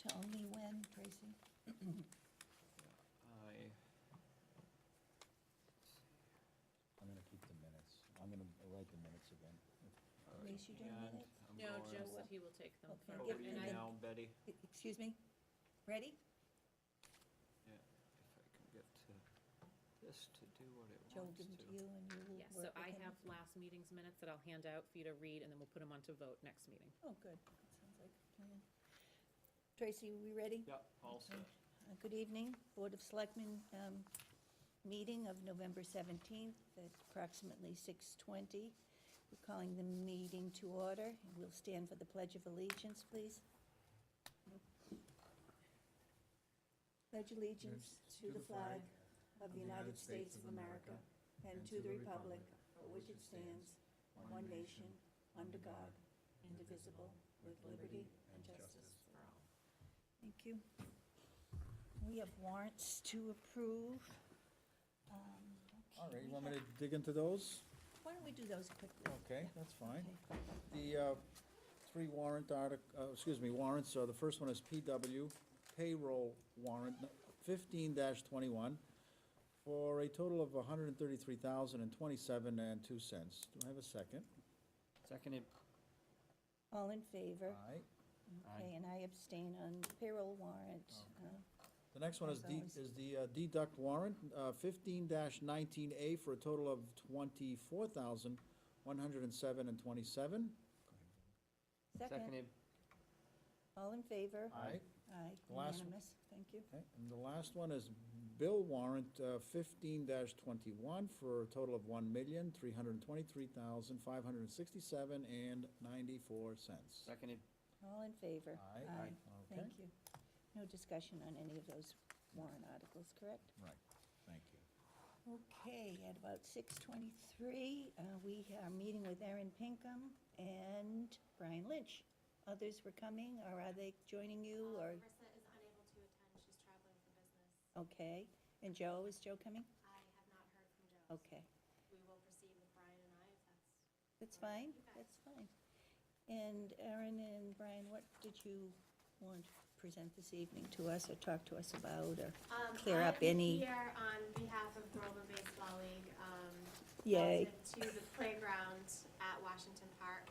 Tell me when, Tracy. I'm gonna keep the minutes. I'm gonna write the minutes again. Grace, you doing And minutes? I'm No, going Joe said he will take them. Okay, from- give over me you and I- now, Betty. Excuse me? Ready? Yeah, if I can get to this to do what it Joe will wants give them to. to you and you will Yes, work so with I him. have last meeting's minutes that I'll hand out for you to read, and then we'll put them on to vote next meeting. Oh, good. That sounds like a plan. Tracy, we ready? Yep, all set. Good evening, Board of Selectmen, meeting of November 17th at approximately 6:20. We're calling the meeting to order. We'll stand for the Pledge of Allegiance, please. Pledge allegiance to the flag of the United States of America and to the republic for which it stands, one nation, under God, indivisible, with liberty and justice for all. Thank you. We have warrants to approve. All right, you want me to dig into those? Why don't we do those quickly? Okay, Yeah. that's fine. Okay. The three warrants, the first one is PW payroll warrant 15-21 for a total of $133,027.02. Do I have a second? Seconded. All in favor? Aye. Okay, and I abstain on payroll warrant. The next one is As always. the deduct warrant 15-19A for a total of $24,107.27. Second, all in favor? Aye. Aye, The last one. unanimous, thank you. Okay, and the last one is bill warrant 15-21 for a total of $1,323,567.94. Seconded. All in favor? Aye. Aye. Okay. Thank you. No discussion on any of those warrant articles, correct? Right, thank you. Okay, at about 6:23, we are meeting with Erin Pinkham and Brian Lynch. Others were coming, or are they joining you, or, Marissa is unable to attend, she's traveling for business. okay? And Joe, is Joe coming? I have not heard from Joe. Okay, We will proceed with Brian and I if that's. that's fine, You guys. that's fine. And Erin and Brian, what did you want to present this evening to us, or talk to us about, or clear up any? I'm here on behalf of Groveland Baseball League, Yay. relative to the playground at Washington Park.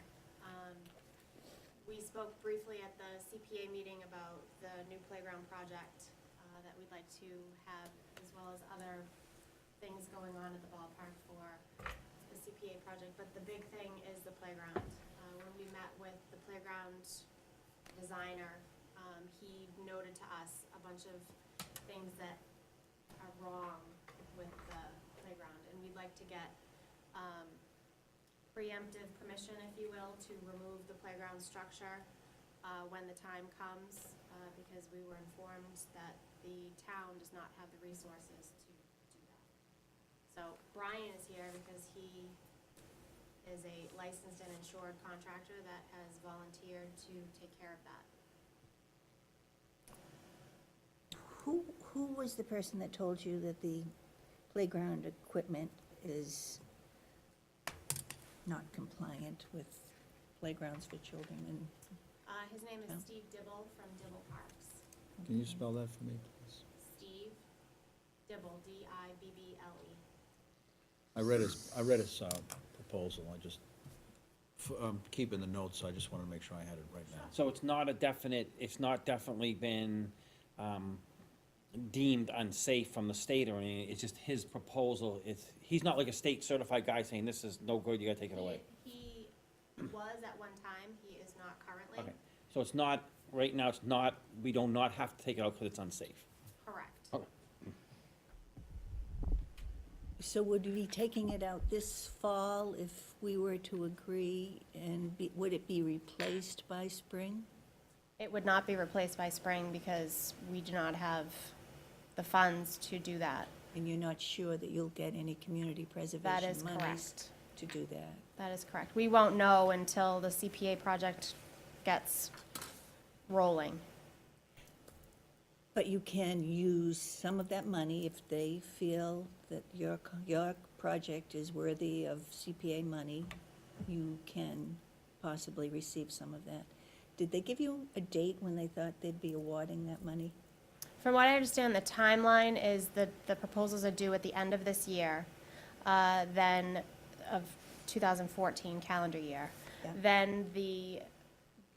We spoke briefly at the CPA meeting about the new playground project that we'd like to have, as well as other things going on at the ballpark for the CPA project, but the big thing is the playground. When we met with the playground designer, he noted to us a bunch of things that are wrong with the playground, and we'd like to get preemptive permission, if you will, to remove the playground structure when the time comes, because we were informed that the town does not have the resources to do that. So Brian is here because he is a licensed and insured contractor that has volunteered to take care of that. Who was the person that told you that the playground equipment is not compliant with playgrounds for children? And His name Yeah. is Steve Dibble from Dibble Parks. Can you spell that for me, please? Steve Dibble, D-I-B-B-L-E. I read his proposal, I'm keeping the notes, so I just wanted to make sure I had it right now. So it's not a definite, it's not definitely been deemed unsafe from the state or anything, it's just his proposal, he's not like a state certified guy saying this is no good, you gotta take it away. He was at one time, he is not currently. Okay, so it's not, right now, it's not, we do not have to take it out because it's unsafe. Correct. Okay. so would we be taking it out this fall if we were to agree, and would it be replaced by spring? It would not be replaced by spring because we do not have the funds to do that. And you're not sure that you'll get any community preservation That is monies correct. to do that? That is correct. We won't know until the CPA project gets rolling. But you can use some of that money if they feel that your project is worthy of CPA money. You can possibly receive some of that. did they give you a date when they thought they'd be awarding that money? From what I understand, the timeline is that the proposals are due at the end of this year, then of 2014 calendar year. Yeah. Then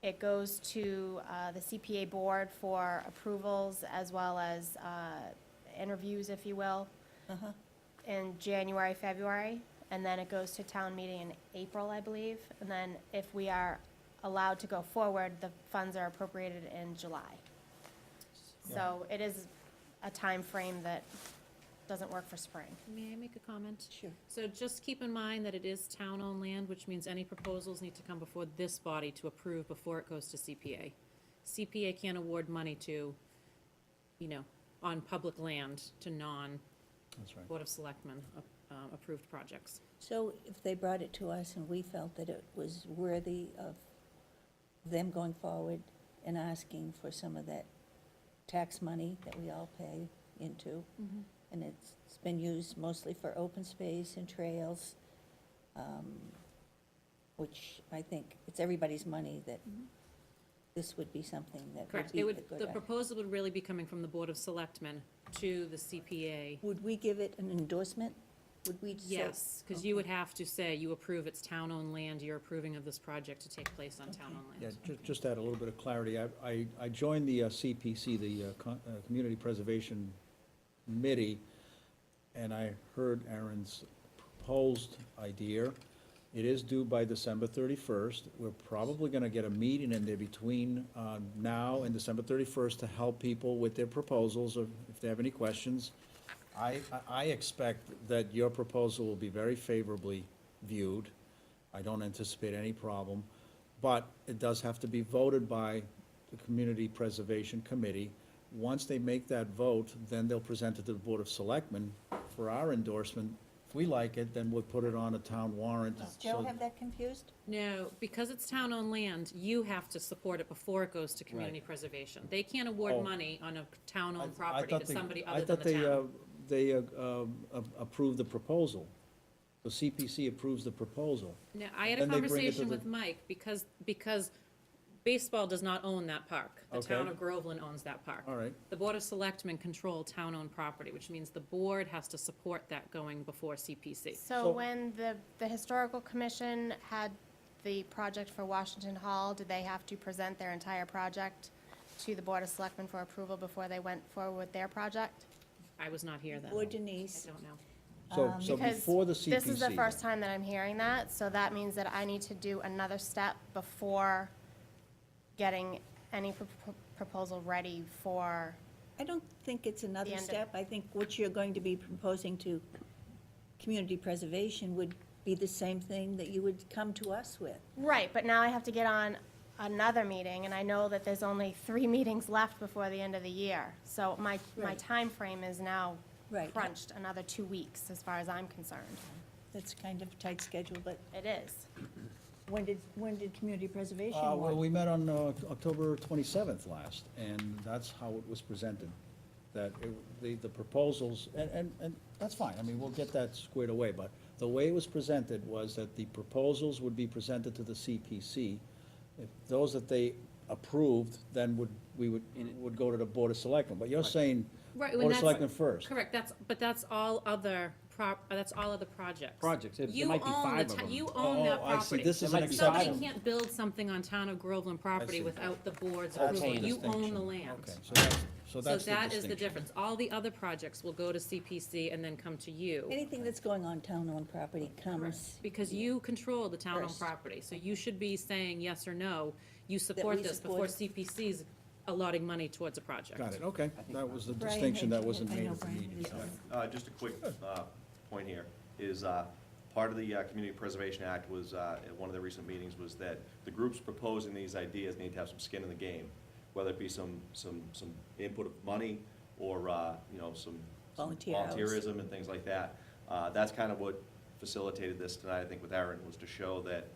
it goes to the CPA board for approvals as well as interviews, if you will, Uh-huh. in January, February. And then it goes to town meeting in April, I believe. And then if we are allowed to go forward, the funds are appropriated in July. So it is a time frame that doesn't work for spring. May I make a comment? Sure. So just keep in mind that it is town-owned land, which means any proposals need to come before this body to approve before it goes to CPA. CPA can't award money to, on public land to That's right. non-Board of Selectmen approved projects. So if they brought it to us and we felt that it was worthy of them going forward and asking for some of that tax money that we all pay into, and it's been used mostly for open space and trails, which I think it's everybody's money, that this would be something that would Correct. be It a would, good the idea. proposal would really be coming from the Board of Selectmen to the CPA. Would we give it an endorsement? Would we say? Yes, because you would have to say you approve it's town-owned land, you're approving of this project to take place on town-owned Yeah, land. just add a little bit of clarity. I joined the CPC, the Community Preservation Committee, and I heard Aaron's proposed idea. It is due by December 31st. We're probably going to get a meeting in there between now and December 31st to help people with their proposals, or if they have any questions. I expect that your proposal will be very favorably viewed. I don't anticipate any problem, but it does have to be voted by the Community Preservation Committee. Once they make that vote, then they'll present it to the Board of Selectmen for our endorsement. If we like it, then we'll put it on a town warrant. Does Joe So- have that confused? No, because it's town-owned land, you have to support it before it goes to community preservation. They can't Oh. award money on a town-owned property thought to they- somebody I other than thought the town. they approved the proposal. The CPC approves the proposal. No, I had a Then they bring it to conversation the- with Mike, because baseball does not own that park. The town Okay. of Groveland owns that park. All right. The Board of Selectmen control town-owned property, which means the board has to support that going before CPC. So So- when the Historical Commission had the project for Washington Hall, did they have to present their entire project to the Board of Selectmen for approval before they went forward with their project? I was not here then. Or I Denise? don't know. So Because before the CPC. this is the first time that I'm hearing that, so that means that I need to do another step before getting any proposal ready for, I don't think it's another The end of- step. I think what you're going to be proposing to community preservation would be the same thing that you would come to us with. right, but now I have to get on another meeting, and I know that there's only 3 meetings left before the end of the year. So my Right. timeframe is now Right. crunched another 2 weeks, as far as I'm concerned. That's kind of a tight schedule, but It is. when did community preservation Well, want? we met on October 27th last, and that's how it was presented. That the proposals, and that's fine, I mean, we'll get that squared away, but the way it was presented was that the proposals would be presented to the CPC. If those that they approved, then would go to the Board of Selectmen, but you're saying Right, Board of Selectmen first. Correct, that's all other that's all other projects. Projects, there You might be own 5 the of ta- them. You own that Oh, I see. property. This is There an might be Somebody exception. can't build something on town of Groveland property see. without the board's Okay, approval. You own Distinction. the land. Okay, so So that's the that is the distinction. difference. All the other projects will go to CPC and then come to you. Anything that's going on town-owned property comes. Because you control the town-owned First. property, so you should be saying yes or no, you support we this support before it. CPC's allotting money towards a project. Got it, okay. That was the Brian distinction had- that wasn't I made know at the Brian meeting. had his so. Just a quick point here, is part of the Community Preservation Act was, at one of the recent meetings, was that the groups proposing these ideas need to have some skin in the game, whether it be some input of money or, some Volunteer hours. volunteerism and things like that. That's kind of what facilitated this tonight, I think, with Erin, was to show that,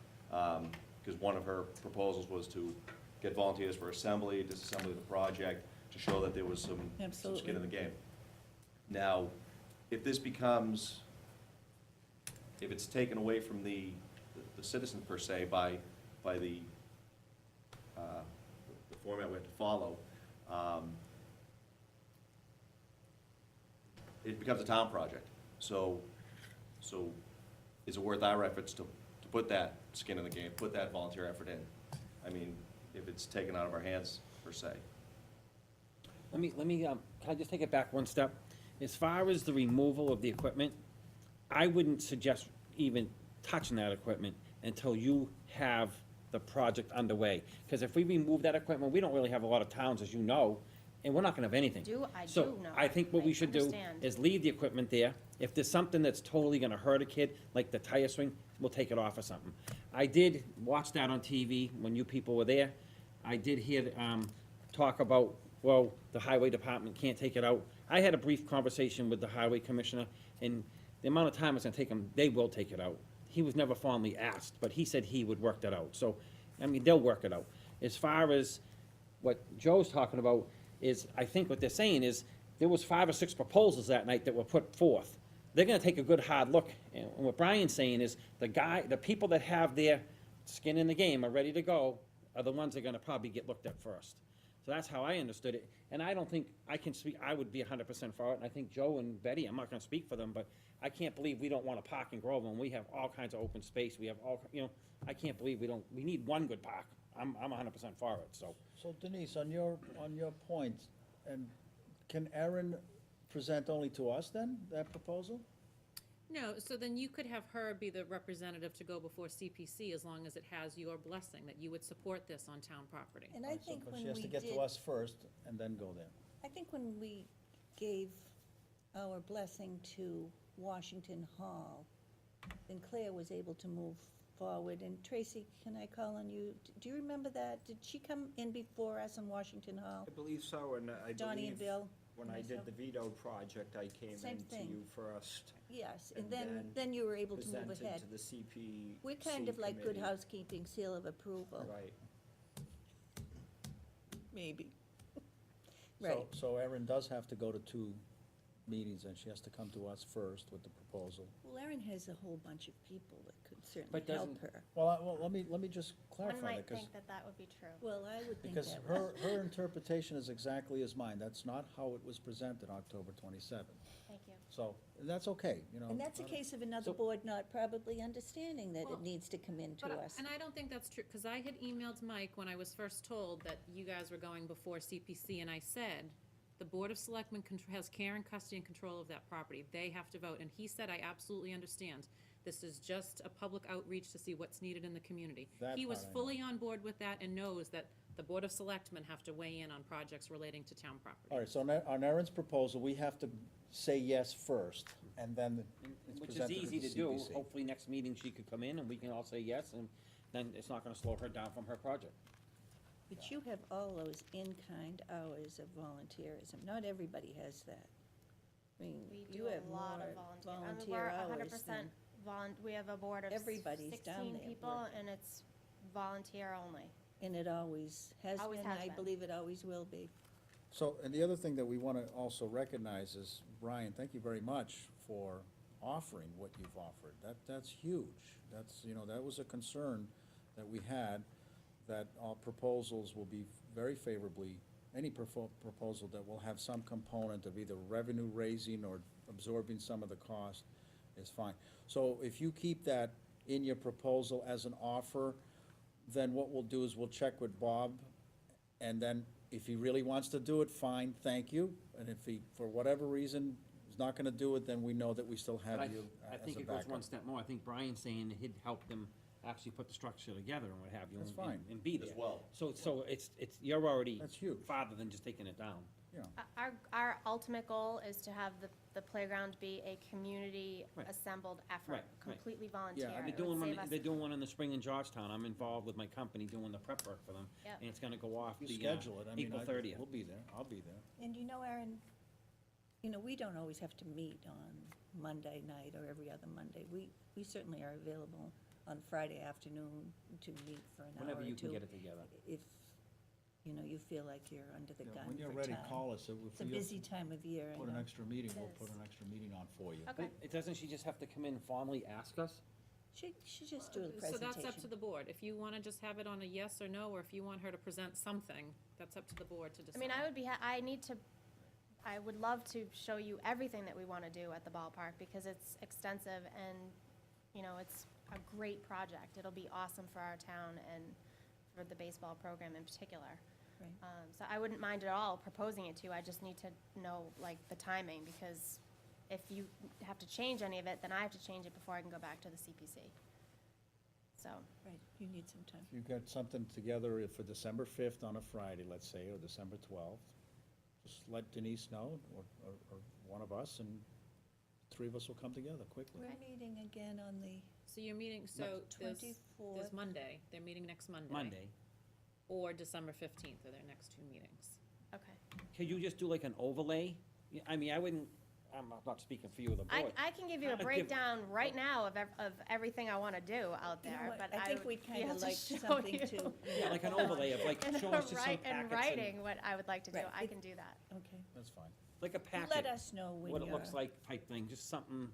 because one of her proposals was to get volunteers for assembly, disassembly of the project, to show that there was some skin Absolutely. in the game. Now, if this becomes, if it's taken away from the citizens per se by the format we have to follow, it becomes a town project. So is it worth our efforts to put that skin in the game, put that volunteer effort in? I mean, if it's taken out of our hands, per se. Let me, can I just take it back one step? As far as the removal of the equipment, I wouldn't suggest even touching that equipment until you have the project underway. Because if we remove that equipment, we don't really have a lot of towns, as you know, and we're not gonna have anything. I So do know. I think what we should do understand. is leave the equipment there. If there's something that's totally gonna hurt a kid, like the tire swing, we'll take it off or something. I did watch that on TV when you people were there. I did hear, talk about, well, the highway department can't take it out. I had a brief conversation with the highway commissioner, and the amount of time it's gonna take them, they will take it out. He was never formally asked, but he said he would work that out. So, I mean, they'll work it out. As far as what Joe's talking about is, I think what they're saying is, there was 5 or 6 proposals that night that were put forth. They're gonna take a good hard look, and what Brian's saying is, the people that have their skin in the game are ready to go, are the ones that are gonna probably get looked at first. So that's how I understood it, and I don't think I can speak, I would be 100% for it, and I think Joe and Betty, I'm not gonna speak for them, but I can't believe we don't want a park in Groveland, when we have all kinds of open space, we have all, I can't believe we need one good park. I'm 100% for it, so. So Denise, on your point, and can Aaron present only to us then, that proposal? No, so then you could have her be the representative to go before CPC as long as it has your blessing, that you would support this on town property. And I Right, so- think but when she has we to get did, to us first and then go there. I think when we gave our blessing to Washington Hall, then Claire was able to move forward. And Tracy, can I call on you? Do you remember that? Did she come in before us on Washington Hall? I believe so, and I Donnie and believe Bill? when I myself? did the veto project, I came Same in to thing. you first, Yes, and And then you were able to move presented ahead. to the CP. We're kind of like good housekeeping, seal of approval. Right. Maybe. So- Right. So Erin does have to go to 2 meetings, and she has to come to us first with the proposal. Well, Erin has a whole bunch of people that could certainly But help doesn't- her. Well, let me just One clarify might that, because think that that would be true. Well, I would think because that her interpretation is exactly as mine. That's not how it was presented October 27th. Thank you. So, and that's okay, you know. And that's a I don't- case of another So- board not probably understanding that Well, it needs to come into But, us. and I don't think that's true, because I had emailed Mike when I was first told that you guys were going before CPC, and I said, the Board of Selectmen has care and custody and control of that property. They have to vote, and he said, I absolutely understand. This is just a public outreach to see what's needed in the community. That He was part I know. fully on board with that and knows that the Board of Selectmen have to weigh in on projects relating to town property. All right, so on Erin's proposal, we have to say yes first, and then it's Which is presented to easy the to do. CPC. Hopefully, next meeting she could come in and we can all say yes, and then it's not gonna slow her down from her project. But you have all those in-kind hours of volunteerism. Not everybody has that. I mean, We you do a have lot more of volunteer. I mean, volunteer we're hours 100% than, we have a board of Everybody's down 16 there people, working. and it's volunteer only. and it always has Always been, has I been. believe it always will be. So, and the other thing that we want to also recognize is, Brian, thank you very much for offering what you've offered. That's huge. That's, that was a concern that we had, that our proposals will be very favorably, any proposal that will have some component of either revenue raising or absorbing some of the cost is fine. So if you keep that in your proposal as an offer, then what we'll do is we'll check with Bob, and then if he really wants to do it, fine, thank you. And if he, for whatever reason, is not gonna do it, then we know that we still But have you I as think a it goes one backup. step more. I think Brian's saying he'd help them actually put the structure together and what have you. That's and- fine. And be there. As well. So it's, you're already That's huge. farther than just taking it down. Our ultimate goal is to have the playground be a community Right. assembled effort, Right. completely volunteer. Yeah, They're It would doing one, save us- they're doing one in the spring in Georgetown. I'm involved with my company doing the prep work for them. Yep. And it's gonna go off You the, schedule it, I mean, April we'll 30th. be there, I'll be there. And Aaron, we don't always have to meet on Monday night or every other Monday. We certainly are available on Friday afternoon to meet for an hour or two. Whenever you can get it together. If, you feel like you're under the gun When you're for ready, time. call us. If It's a we busy time of year, I put an know. extra meeting, It we'll is. put an extra meeting on for you. Okay. Doesn't she just have to come in and formally ask us? She just do the So presentation. that's up to the board. If you wanna just have it on a yes or no, or if you want her to present something, that's up to the board to decide. I mean, I would love to show you everything that we want to do at the ballpark, because it's extensive and, you know, it's a great project. It'll be awesome for our town and for the baseball program in particular. Right. So I wouldn't mind at all proposing it to you, I just need to know, like, the timing, because if you have to change any of it, then I have to change it before I can go back to the CPC. So, Right, you need some time. If you got something together for December 5th on a Friday, let's say, or December 12th, just let Denise know, or one of us, and three of us will come together quickly. We're meeting again on the So you're meeting, so there's 24th. Monday, they're meeting next Monday. Monday. Or December 15th are their next two meetings. okay. Could you just do like an overlay? Yeah, I mean, I'm not speaking for you or the board. I can give you a Kinda give- breakdown right now of everything I want to do out You know there, what, but I think would we'd be kind able of to like show something you to. Yeah, like an overlay of like, in show us just some packets. in writing what I would like to do, Right. I can do that. Okay. That's fine. Like a You packet. let us know when What it you're. looks like type thing, just something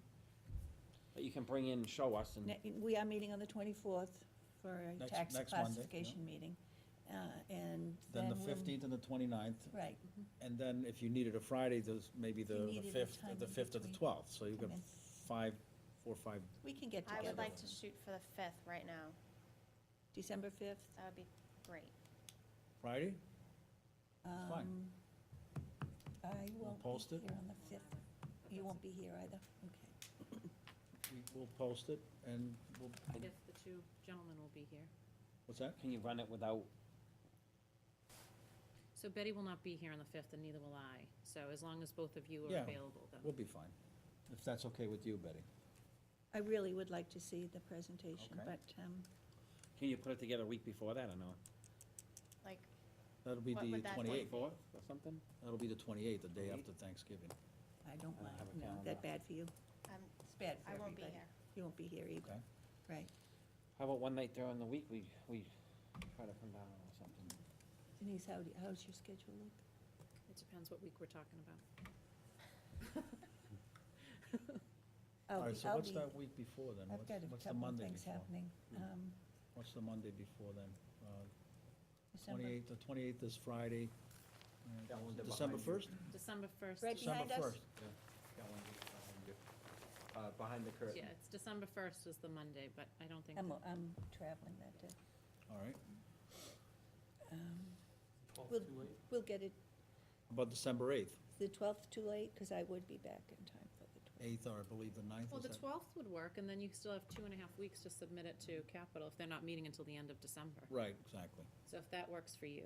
that you can bring in and show us and. We are meeting on the 24th for a Next- tax next Monday, classification meeting. And Then the we'll- 15th and the 29th, Right, and then if you needed a Friday, there's maybe If you the needed a 5th, time the in 5th or the between, 12th, so you've got come in. 4 or 5, we can get I together. would like to shoot for the 5th right now, December 5th. that would be great. Friday? fine. I won't be post it? here on the 5th. You won't be here either? Okay. We'll post it, and we'll, If the two gentlemen will be here. what's that? Can you run it without, So Betty will not be here on the 5th, and neither will I. So as long as both of you are Yeah. available, then. We'll be fine, if that's okay with you, Betty. I really would like to see the presentation, Okay. but, can you put it together a week before that or no? Like, That'll be What the would that be? 28th. 24th or something? That'll be the 28th, the day after Thanksgiving. I don't I don't mind. have a No, calendar. that bad for you? It's bad for I everybody. won't be here. You won't be here either. Okay. Right. How about one night during the week, we try to come down or something? Denise, how's your schedule look? It depends what week we're talking about. All right, so I'll what's be- that week before then? I've got a What's the couple of Monday things before? happening. What's the Monday before then? December. 28th, the 28th is Friday. Calendar December behind you. 1st? December 1st. Right is- behind December us? 1st. Calendar behind you. Behind the curtain. Yeah, it's December 1st is the Monday, but I don't think. I'm that- traveling that day. All right. We'll, we'll get it, How about December 8th? the 12th too late, because I would be back in time for the 12th. 8th, or I believe the 9th, Well, is the that? 12th would work, and then you still have 2.5 weeks to submit it to Capital if they're not meeting until the end of December. Right, exactly. So if that works for you.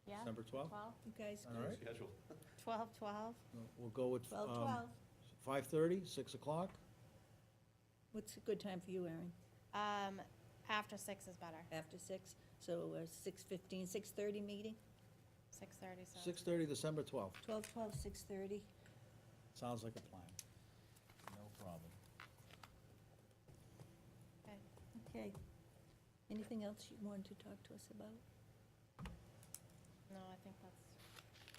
Yeah? December 12th? 12? You guys, All right. Schedule. 12? We'll go with 12. 5:30, 6 o'clock? What's a good time for you, Erin? After 6 is better, After 6? So 6:15, 6:30 meeting? 6:30, so. 6:30, December 12th. 12, 6:30? Sounds like a plan. No problem. Okay. Okay. Anything else you wanted to talk to us about? No, I think that's,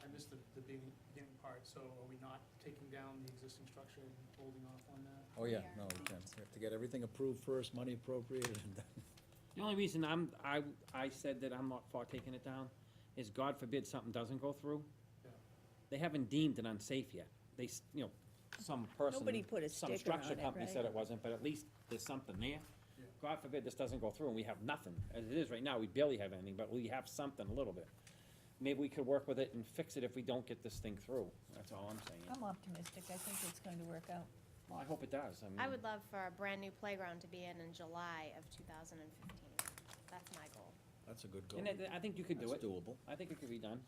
I missed the beginning part, so are we not taking down the existing structure and holding off on that? Oh, yeah, Yeah. no, we can. We have to get everything approved first, money appropriated, and then, The only reason I said that I'm not for taking it down is God forbid something doesn't go through. Yeah. They haven't deemed it unsafe yet. They, some person. Nobody put a some sticker on structure it, company right? said it wasn't, but at least there's something there. Yeah. God forbid this doesn't go through and we have nothing. As it is right now, we barely have anything, but we have something a little bit. Maybe we could work with it and fix it if we don't get this thing through. That's all I'm saying. I'm optimistic. I think it's going to work out. Well, I hope it does. I would love for a brand-new playground to be in July of 2015. That's my goal. that's a good goal. And I think you could do it. That's doable. I think it could be done.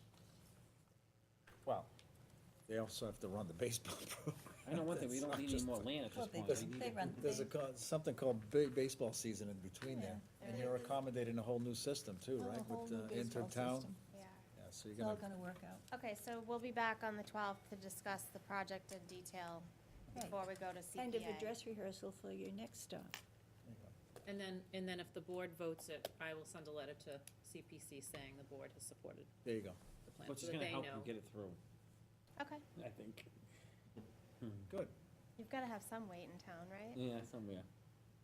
Well, they also have to run the baseball program. I know one thing, we That's don't not need any just- more land at Well, this they point. just- We need they it- run- There's something called baseball season in between there, Yeah. and you're accommodating a whole new system too, Oh, a right? whole With new baseball Intertown. system. Yeah. Yeah, so you're It's all gonna, going to work out. Okay, so we'll be back on the 12th to discuss the project in detail Right. before we go to CPA. Kind of a dress rehearsal for your next stop. And then if the board votes it, I will send a letter to CPC saying the board has supported there you go. the plan, Which so is that gonna they help know. you get it through, Okay, I think. Good. you've got to have some weight in town, right? Yeah, somewhere.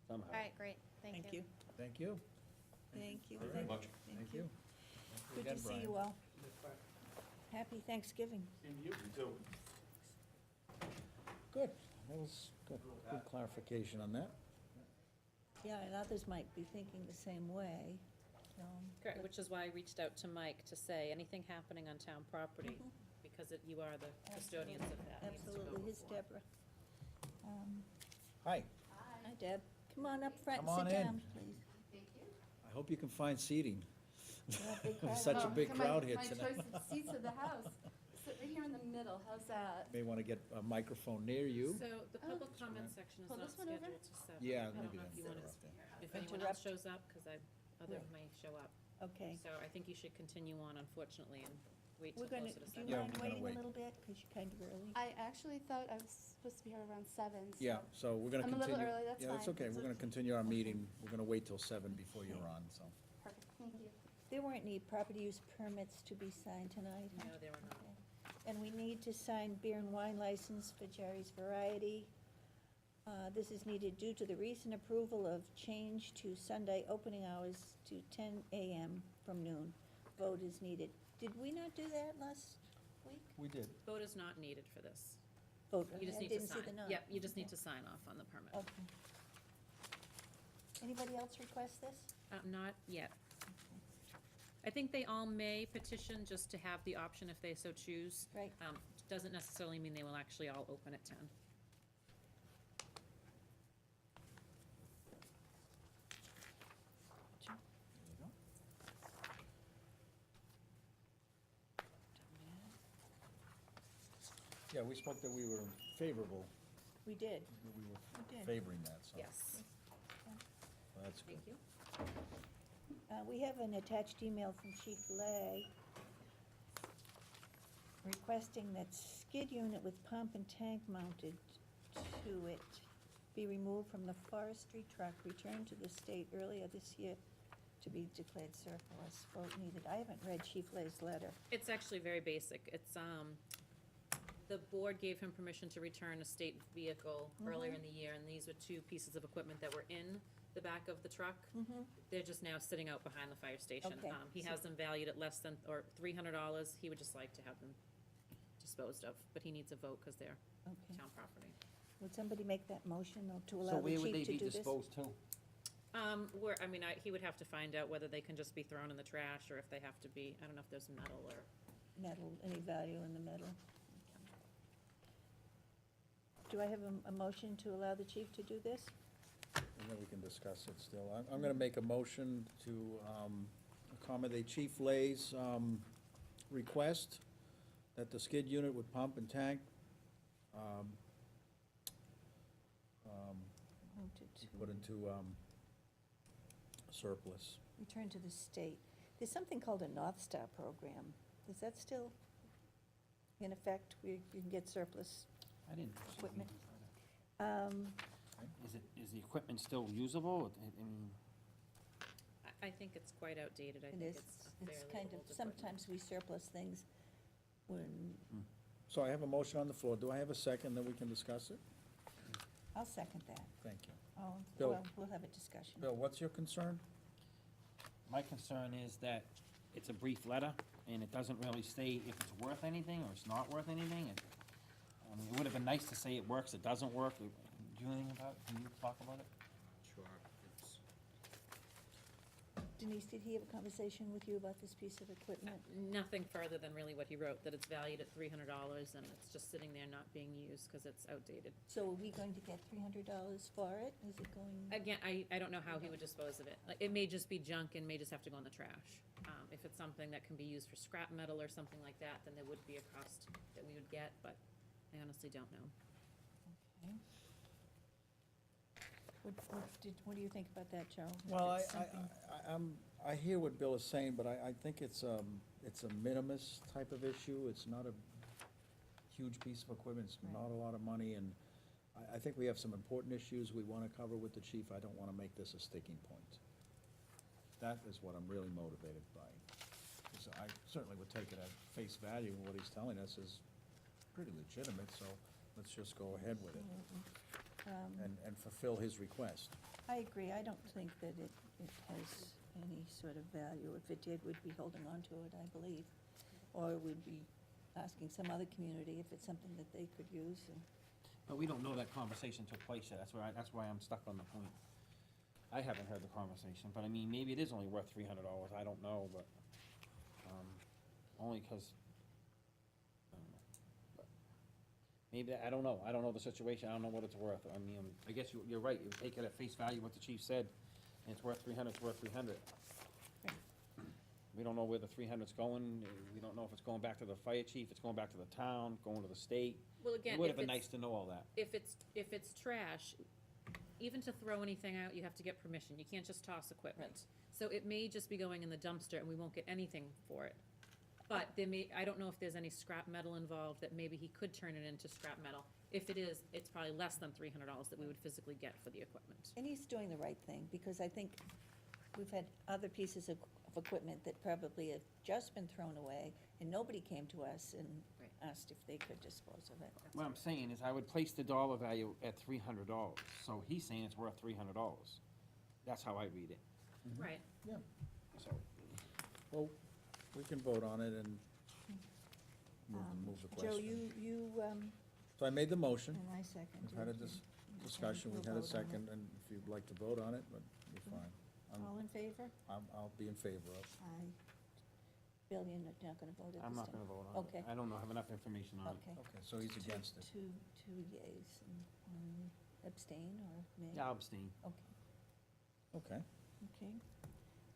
somehow. All right, great, thank you. Thank you. Thank you. Thank you. Very much. Thank you. Good to see you all. Happy Thanksgiving. And you? Good, that was good, good clarification on that. Yeah, and others might be thinking the same way. Correct, which is why I reached out to Mike to say, anything happening on town property, Mhm. because you are the custodians of that, needs to go Absolutely. Here's before. Deborah. Hi, Hi, Deb. Come on up front Come and on sit in. down, please. I hope you can find seating. Yeah, big crowd. Such a big crowd here My tonight. choice of seats of the house. Sit right here in the middle, how's that? May want to get a microphone near you. So the public comment section is Pull not this one over? scheduled to 7. Yeah, I don't maybe know if that's you want better up there. if anyone Interrupt. else shows up, because others Right. may show up. Okay. So I think you should continue on, unfortunately, and wait till We're gonna, closer to do 7. you Yeah, mind we're gonna waiting a wait. little bit, because you're kind of early? I actually thought I was supposed to be here around 7, so. Yeah, so we're going to I'm a continue. little early, that's Yeah, that's fine. okay, we're going to continue our meeting. We're going to wait till 7 before you're on, so. Perfect, thank you. There weren't any property use permits to be signed tonight? huh? No, there were not. Okay. And we need to sign beer and wine license for Jerry's Variety. This is needed due to the recent approval of change to Sunday opening hours to 10 a.m. from noon. Vote is needed. Did we not do that last week? We did. Vote is not needed for this. Vote, You just I need to didn't see sign. the note. Yep, you just need Okay. to sign off on the permit. Okay. Anybody else request this? Not yet. I think they all may petition just to have the option if they so choose. Right. Doesn't necessarily mean they will actually all open at 10. There you go. Yeah, we spoke that we were favorable, We did. we We were did. favoring that, so. Yes, Well, that's good. thank you. We have an attached email from Chief Lay requesting that skid unit with pump and tank mounted to it be removed from the forestry truck returned to the state earlier this year to be declared surplus. Vote needed. I haven't read Chief Lay's letter. It's actually very basic. It's, the board gave him permission to return a state vehicle earlier in the year, and these were 2 pieces of equipment that were in the back of the truck. They're just now sitting out behind the fire station. Okay. He has them valued at less than, or $300. He would just like to have them disposed of, but he needs a vote because they're Okay. town property. Would somebody make that motion or to So allow the where would they chief to be do this? disposed to? He would have to find out whether they can just be thrown in the trash, or if they have to be, I don't know if there's metal or. Metal, any value in the metal? Do I have a motion to allow the chief to do this? And then we can discuss it still. I'm going to make a motion to accommodate Chief Lay's request that the skid unit with pump and tank Wanted to put into surplus. return to the state. There's something called a North Star program. Is that still in effect? You can get surplus. I didn't. see Equipment. anything. Is the equipment still usable? I mean, I think it's quite outdated. I It think is, it's it's fairly kind of, old equipment. sometimes we surplus things when, So I have a motion on the floor. Do I have a second that we can discuss it? I'll second that. Thank you. Oh, Bill. well, we'll have a discussion. Bill, what's your concern? my concern is that it's a brief letter, and it doesn't really say if it's worth anything or it's not worth anything. It would have been nice to say it works, it doesn't work. Do you know anything about it? Can you talk about it? Sure, it's, Denise, did he have a conversation with you about this piece of equipment? Nothing further than really what he wrote, that it's valued at $300 and it's just sitting there not being used because it's outdated. So are we going to get $300 for it? Is it going? Again, I don't know how he would dispose of it. Like, it may just be junk and may just have to go in the trash. If it's something that can be used for scrap metal or something like that, then there would be a cost that we would get, but I honestly don't know. Okay. What do you think about that, Joe? Well, It's something- I hear what Bill is saying, but I think it's a minimus type of issue. It's not a huge piece of equipment, it's Right. not a lot of money, and I think we have some important issues we want to cover with the chief. I don't want to make this a sticking point. That is what I'm really motivated by. 'Cause I certainly would take it at face value, what he's telling us is pretty legitimate, so let's just go ahead with it. and fulfill his request. I agree, I don't think that it has any sort of value. If it did, we'd be holding on to it, I believe. Or we'd be asking some other community if it's something that they could use. And But we don't know that conversation took place yet, that's why I'm stuck on the point. I haven't heard the conversation, but I mean, maybe it is only worth $300, I don't know, but, only 'cause, I don't know. But maybe, I don't know the situation, I don't know what it's worth, I mean, I guess you're right, you take it at face value, what the chief said, and it's worth 300, it's worth 300. Right. We don't know where the 300's going, we don't know if it's going back to the fire chief, it's going back to the town, going to the state. Well, It again, would've if been it's, nice to know all that. if it's trash, even to throw anything out, you have to get permission. You can't just toss equipment. So it may just be going in the dumpster and we won't get anything for it. But there may, I don't know if there's any scrap metal involved that maybe he could turn it into scrap metal. If it is, it's probably less than $300 that we would physically get for the equipment. And he's doing the right thing, because I think we've had other pieces of equipment that probably have just been thrown away, and nobody came to us and Right. asked if they could dispose of it. What I'm saying is I would place the dollar value at $300, so he's saying it's worth $300. That's how I read it, Right. so. Well, we can vote on it and move the Joe, question. you, So I made the motion, and I second. we've had a discussion, we've had a second, and if you'd like to vote on it, but you're fine. All in favor? I'll be in favor of. Aye. Bill, you're not gonna vote at this time? I'm not gonna vote on it. Okay. I don't know, have enough information on it. Okay. Okay, so he's against it. Two yeas, and one abstain or nay? Yeah, I'll abstain. Okay, Okay. okay.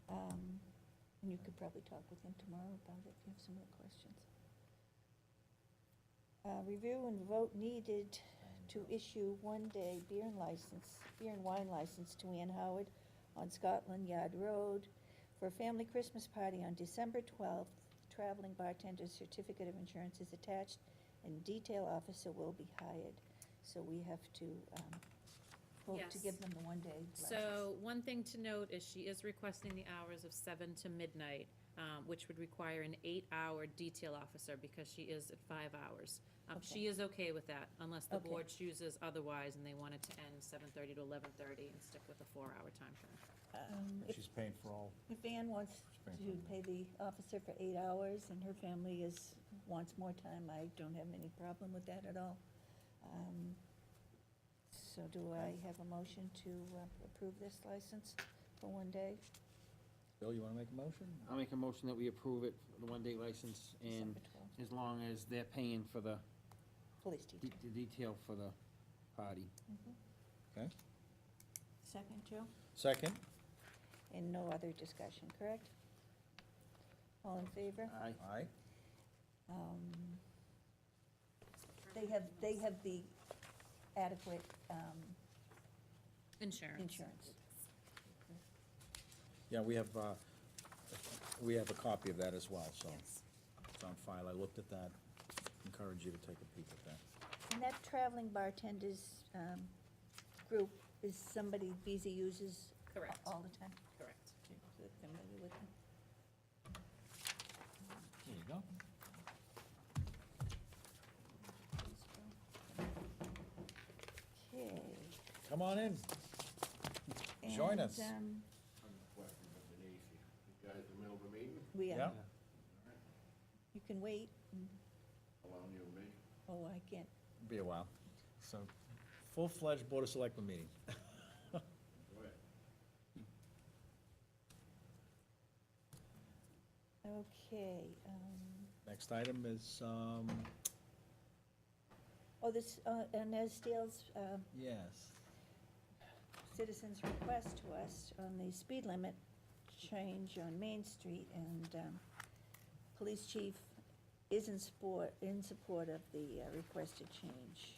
And you could probably talk with him tomorrow about it if you have some more questions. Review and vote needed to issue one-day beer and wine license to Ann Howard on Scotland Yard Road for a family Christmas party on December 12th. Traveling bartender's certificate of insurance is attached, and detail officer will be hired. So we have to vote to Yes. give them the one-day license. So one thing to note is she is requesting the hours of 7 to midnight, which would require an 8-hour detail officer because she is at 5 hours. She is okay with that unless the Okay. board chooses otherwise and they want it to end 7:30 to 11:30 and stick with a 4-hour time frame. If She's paying for all. If Ann wants Spring to time. pay the officer for 8 hours and her family wants more time, I don't have any problem with that at all. So do I have a motion to approve this license for one day? Bill, you want to make a motion? I'll make a motion that we approve it, for the one-day license, and December 12th, as long as they're paying for the police detail. the detail for the party. Okay. Second, Joe? Second? And no other discussion, correct? All in favor? Aye. Aye. They have the adequate Insurance. insurance. Yeah, we have a copy of that as well, so it's on file. I looked at that. Encourage you to take a peek at that. And that traveling bartenders group is somebody Beasley uses Correct. all the time? Correct. Okay, so they're familiar with them. There you go. Okay. Come on in. Join us. And, Question, Mr. Nancy. You guys in the middle of a meeting? we, Yeah. you can wait. How long you be? Oh, I can't. Be a while. So, full-fledged Board of Selectmen meeting. Go ahead. Okay, Next item is, this, Inez Steele's, yes. citizens' request to us on the speed limit change on Main Street, and, police chief is in support of the requested change.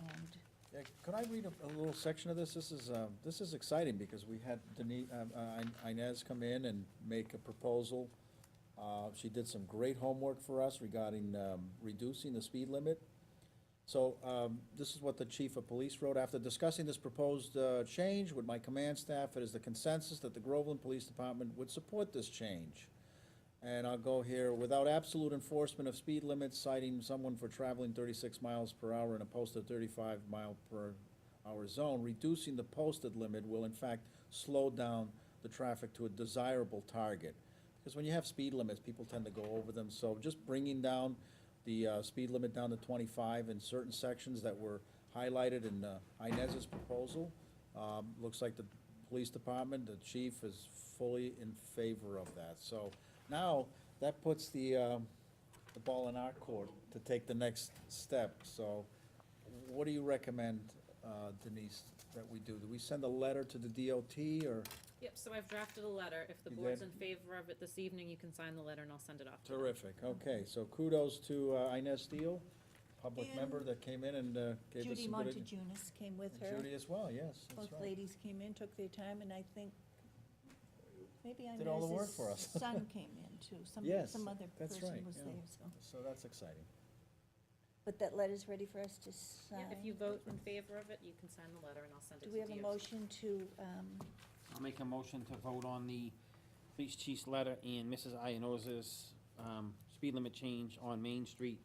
And, Yeah, could I read a little section of this? This is exciting because we had Denise, Inez come in and make a proposal. She did some great homework for us regarding reducing the speed limit. So, this is what the chief of police wrote. After discussing this proposed change with my command staff, it is the consensus that the Groveland Police Department would support this change. And I'll go here, without absolute enforcement of speed limits, citing someone for traveling 36 miles per hour in a posted 35 mile per our zone, reducing the posted limit will in fact slow down the traffic to a desirable target. Because when you have speed limits, people tend to go over them, so just bringing down the speed limit down to 25 in certain sections that were highlighted in Inez's proposal, looks like the police department, the chief is fully in favor of that. So now, that puts the ball in our court to take the next step. So what do you recommend, Denise, that we do? Do we send a letter to the DOT, or? Yep, so I've drafted a letter. If the You board's did? in favor of it this evening, you can sign the letter and I'll send it off to them. Terrific, okay, so kudos to Inez Steele, public And member that came in and gave us Judy some good. Montejunas came with And her. Judy as well, yes, that's Both right. ladies came in, took their time, and I think maybe Did all the work Inez's for us. son came in too. Yes, Some other that's person right, was yeah. there, so. So that's exciting. But that letter's ready for us to sign. Yeah, if you vote in favor of it, you can sign the letter and I'll send it Do to we have a DOT. motion to, I'll make a motion to vote on the police chief's letter and Mrs. Ianoz's, speed limit change on Main Street.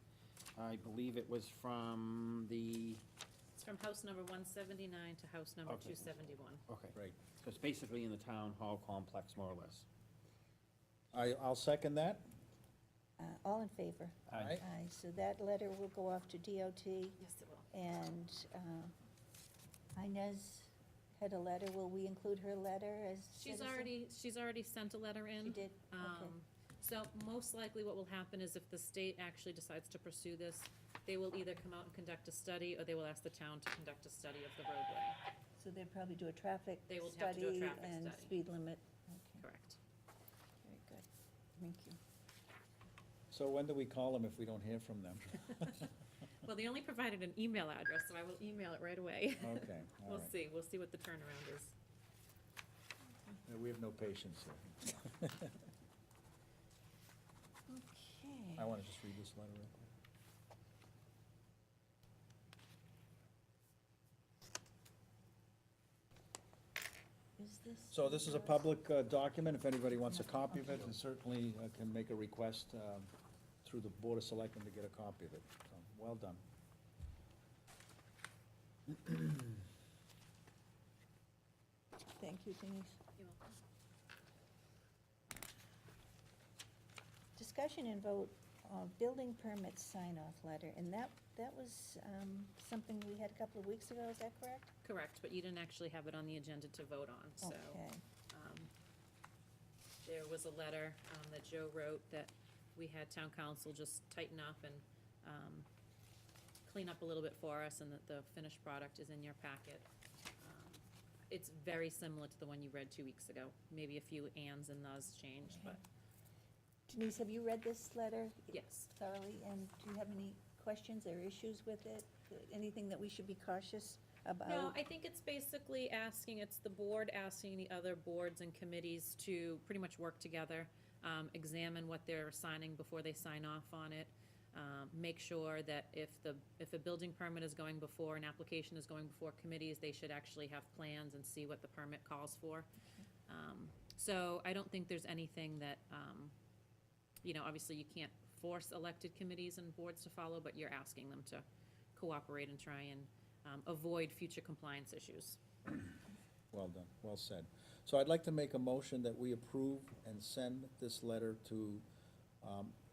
I believe it was from the, It's from house number 179 to house number Okay. 271. okay, Great. so it's basically in the town hall complex, more or less. I'll second that. all in favor? Aye. Aye, so that letter will go off to DOT, Yes, it will. and Inez had a letter. Will we include her letter as She's citizen? already sent a letter in. She did, okay. So most likely what will happen is if the state actually decides to pursue this, they will either come out and conduct a study, or they will ask the town to conduct a study of the roadway. So they'll probably do a traffic They will have to do a study traffic and study. speed limit. Okay, Correct. very good. Thank you. So when do we call them if we don't hear from them? Well, they only provided an email address, so I will email it right away. Okay, all We'll right. see what the turnaround is. Yeah, we have no patience here. Okay. I want to just read this letter real quick. Is this? So this is a public document. If anybody wants a copy of it, they certainly can make a request through the Board of Selectmen to get a copy of it. So, well done. Thank you, Denise. You're welcome. Discussion and vote on building permit sign-off letter, and that was something we had a couple of weeks ago, is that correct? Correct, but you didn't actually have it on the agenda to vote on, so. Okay. There was a letter that Joe wrote that we had town council just tighten up and clean up a little bit for us, and that the finished product is in your packet. It's very similar to the one you read 2 weeks ago, maybe a few ands and thes changed, but Denise, have you read this letter yes. thoroughly, and do you have any questions or issues with it? Anything that we should be cautious about? No, I think it's basically it's the board asking the other boards and committees to pretty much work together, examine what they're signing before they sign off on it, make sure that if a building permit is going before, an application is going before committees, they should actually have plans and see what the permit calls for. So I don't think there's anything that, obviously you can't force elected committees and boards to follow, but you're asking them to cooperate and try and avoid future compliance issues. Well done, well said. So I'd like to make a motion that we approve and send this letter to,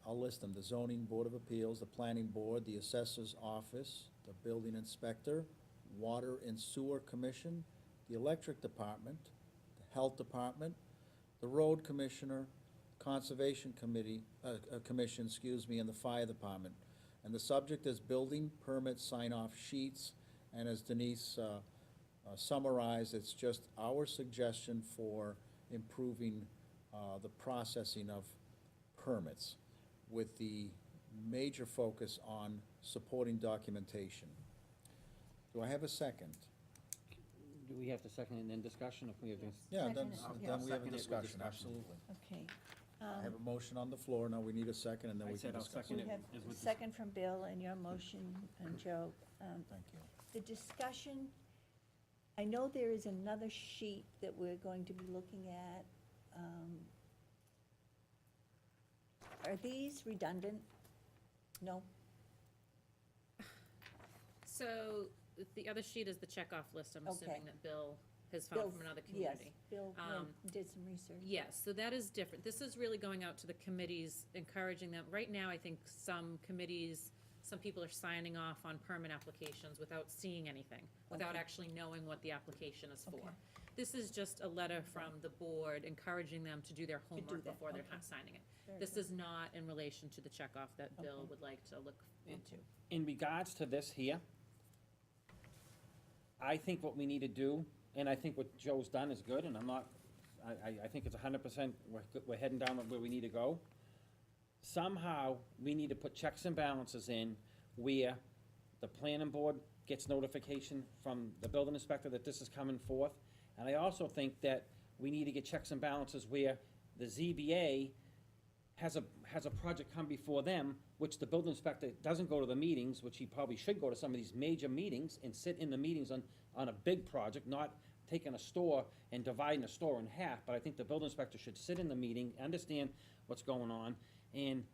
I'll list them, the zoning board of appeals, the planning board, the assessor's office, the building inspector, water and sewer commission, the electric department, the health department, the road commissioner, conservation commission, and the fire department. And the subject is building permit sign-off sheets, and as Denise summarized, it's just our suggestion for improving the processing of permits, with the major focus on supporting documentation. Do I have a second? Do we have to second and then discussion, if we have this? Yeah, Second then, it, then yeah. we have a Second it with discussion, discussion. absolutely. Okay. I have a motion on the floor, now we need a second, and then I we can said I'll discuss. second We it. have is a with second from Bill and your motion, and Joe. Thank you. The discussion, I know there is another sheet that we're going to be looking at. Are these redundant? No? So the other sheet is the checkoff list, I'm assuming Okay. that Bill has found from another community. Yes, Bill did some research. Yes, so that is different. This is really going out to the committees, encouraging them. Right now, I think some committees, some people are signing off on permit applications without seeing anything, without Okay. actually knowing what the application is for. Okay. This is just a letter from the board encouraging them to do their do homework that, before they're okay. signing it. Very This good. is not in relation to the checkoff that Bill Okay. would like to look into. In regards to this here, I think what we need to do, and I think what Joe's done is good, and I'm not, I think it's 100%, we're heading down where we need to go. Somehow, we need to put checks and balances in where the planning board gets notification from the building inspector that this is coming forth. And I also think that we need to get checks and balances where the ZBA has a project come before them, which the building inspector doesn't go to the meetings, which he probably should go to some of these major meetings and sit in the meetings on a big project, not taking a store and dividing a store in half. But I think the building inspector should sit in the meeting, understand what's going on, and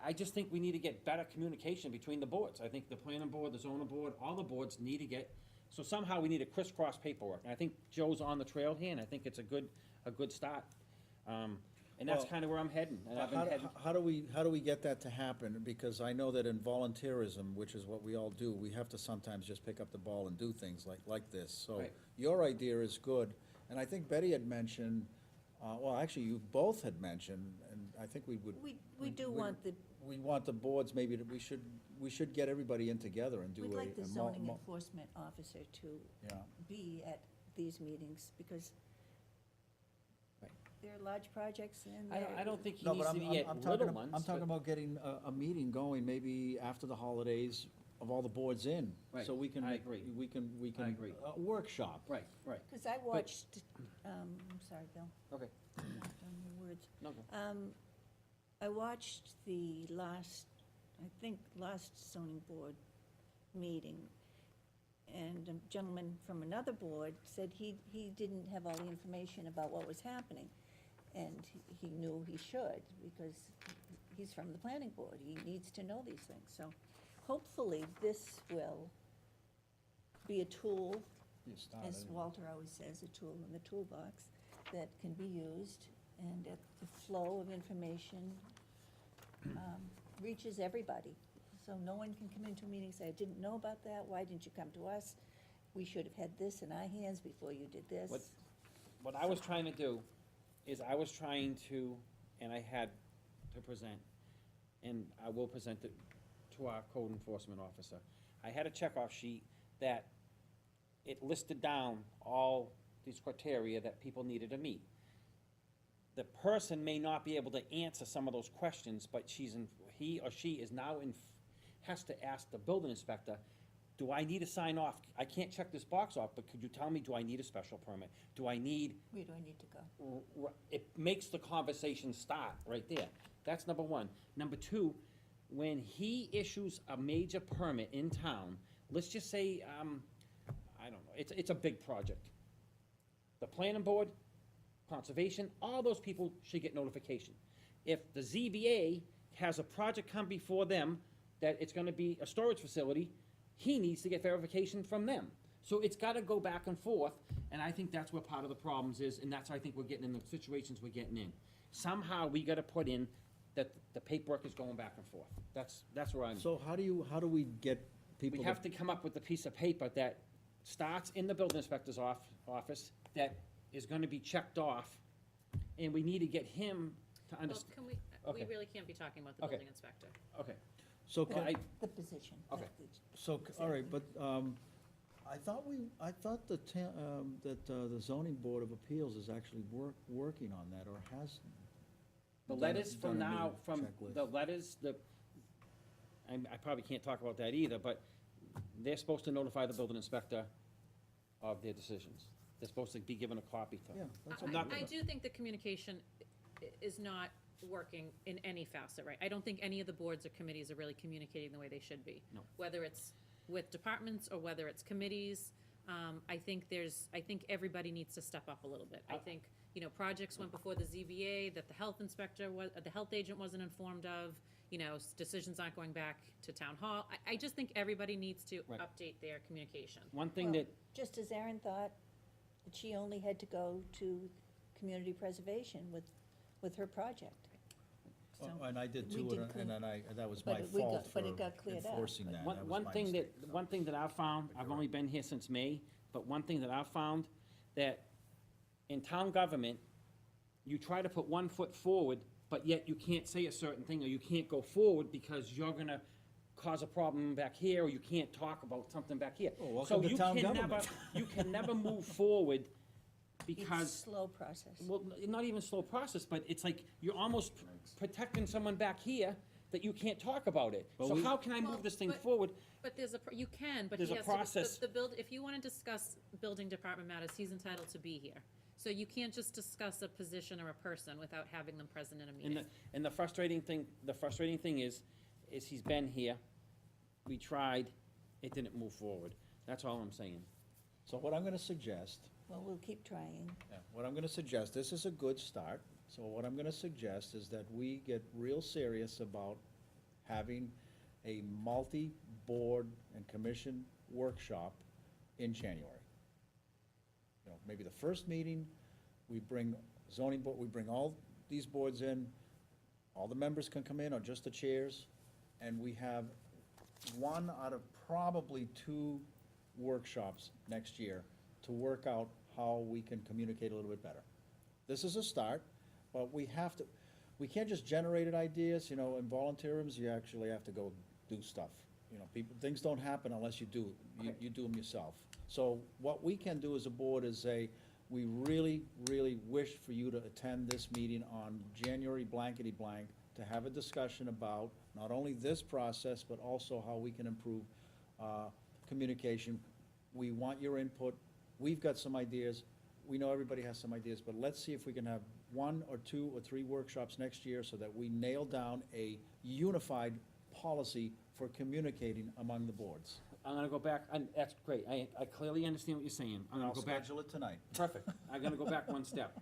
I just think we need to get better communication between the boards. I think the planning board, the zoning board, all the boards need to get, so somehow we need to crisscross paperwork. And I think Joe's on the trail here, and I think it's a good start. And that's Well, kind of where I'm heading, and I've been heading. How do we get that to happen? Because I know that in volunteerism, which is what we all do, we have to sometimes just pick up the ball and do things like this. So Right. your idea is good, and I think Betty had mentioned, well, actually, you both had mentioned, and I think we would. We do want the, We want the boards, maybe, that we should get everybody in together and do we'd like the a zoning enforcement officer to Yeah, be at these meetings, because Right. they're large projects and I don't think he no, needs but to be at I'm little talking, ones. I'm talking but- about getting a meeting going, maybe after the holidays, of all the boards in. Right, So we can. I agree. We can. I agree. Workshop. Right, right. Because I watched, I'm sorry, Bill, Okay. I'm not on your words. No, go. I watched the last zoning board meeting, and a gentleman from another board said he didn't have all the information about what was happening. And he knew he should, because he's from the planning board, he needs to know these things. So hopefully this will be a tool, You start as anyway. Walter always says, a tool in the toolbox that can be used, and that the flow of information reaches everybody. So no one can come into a meeting and say, I didn't know about that, why didn't you come to us? We should have had this in our hands before you did this. What I was trying to do is I was trying to, and I had to present, and I will present it to our code enforcement officer. I had a checkoff sheet that it listed down all these criteria that people needed to meet. The person may not be able to answer some of those questions, but he or she is now has to ask the building inspector, do I need to sign off? I can't check this box off, but could you tell me, do I need a special permit? Do I need, Where do I need to go? it makes the conversation start right there. That's number one. Number two, when he issues a major permit in town, let's just say, I don't know, it's a big project. The planning board, conservation, all those people should get notification. If the ZBA has a project come before them that it's gonna be a storage facility, he needs to get verification from them. So it's gotta go back and forth, and I think that's where part of the problems is, and that's, I think, we're getting in the situations we're getting in. Somehow, we gotta put in that the paperwork is going back and forth. That's where I'm. So how do we get people? We have to come up with a piece of paper that starts in the building inspector's office, that is gonna be checked off, and we need to get him to Well, understand. can we Okay. really can't be talking about the Okay. building inspector. Okay, So, Well, I- The position. Okay. not the- so, all right, but, I thought that the zoning board of appeals is actually working on that, or has. the done- letters done from a now, new from checklist. the letters, I probably can't talk about that either, but they're supposed to notify the building inspector of their decisions. They're supposed to be given a copy to. Yeah, that's I'm not- I do think the communication is not working in any facet, right? I don't think any of the boards or committees are really communicating the way they should be. No. Whether it's with departments or whether it's committees, I think everybody needs to step up a little bit. I think, projects went before the ZBA that the health inspector the health agent wasn't informed of. decisions aren't going back to town hall. I just think everybody needs to Right. update their communication. One thing Well, that, Just as Erin thought that she only had to go to community preservation with her project. So, And I did we too, did and clean- then that was but my we got- fault but for it got cleared up. enforcing that. That was one my thing mistake. one thing that I've found, I've only been here since May, but one thing that I've found, that in town government, you try to put one foot forward, but yet you can't say a certain thing, or you can't go forward because you're gonna cause a problem back here, or you can't talk about something back here. Well, welcome to So you town can government. never, you can never move forward It's because, slow process. well, not even slow process, but it's like you're almost protecting someone back here that you can't talk about it. Well, So we- how can I Well, move this thing but- forward? But you can, but There's he a has to, process. if you wanna discuss building department matters, he's entitled to be here. So you can't just discuss a position or a person without having them present in a And meeting. the frustrating thing is he's been here, we tried, it didn't move forward. That's all I'm saying. So what I'm gonna suggest, Well, we'll keep trying. what I'm gonna suggest, this is a good start, so what I'm gonna suggest is that we get real serious about having a multi-board and commission workshop in January. Maybe the first meeting, we bring zoning board, we bring all these boards in, all the members can come in, or just the chairs, and we have one out of probably 2 workshops next year to work out how we can communicate a little bit better. This is a start, but we can't just generate ideas, in volunteerism, you actually have to go do stuff. Things don't happen unless you do them yourself. So what we can do as a board is say, we really, really wish for you to attend this meeting on January blankety blank to have a discussion about not only this process, but also how we can improve communication. We want your input. We've got some ideas. We know everybody has some ideas, but let's see if we can have 1 or 2 or 3 workshops next year so that we nail down a unified policy for communicating among the boards. I'm gonna go back, and that's great, I clearly understand what you're saying. I'm gonna I'll go back, schedule it tonight. perfect, I'm gonna go back one step.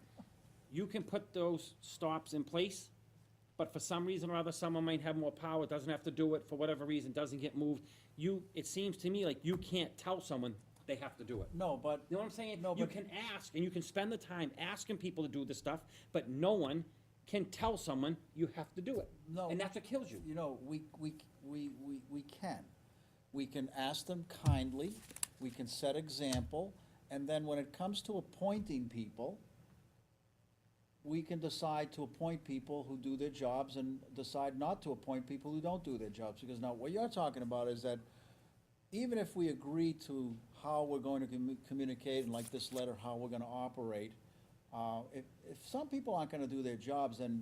You can put those stops in place, but for some reason or other, someone might have more power, doesn't have to do it, for whatever reason, doesn't get moved. It seems to me like you can't tell someone they have to do it. No, but You know what I'm saying? No, You but- can ask, and you can spend the time asking people to do this stuff, but no one can tell someone you have to do it. No. And that's what kills you. we can. We can ask them kindly, we can set example, and then when it comes to appointing people, we can decide to appoint people who do their jobs and decide not to appoint people who don't do their jobs. Because now, what you're talking about is that even if we agree to how we're going to communicate, and like this letter, how we're gonna operate, if some people aren't gonna do their jobs, then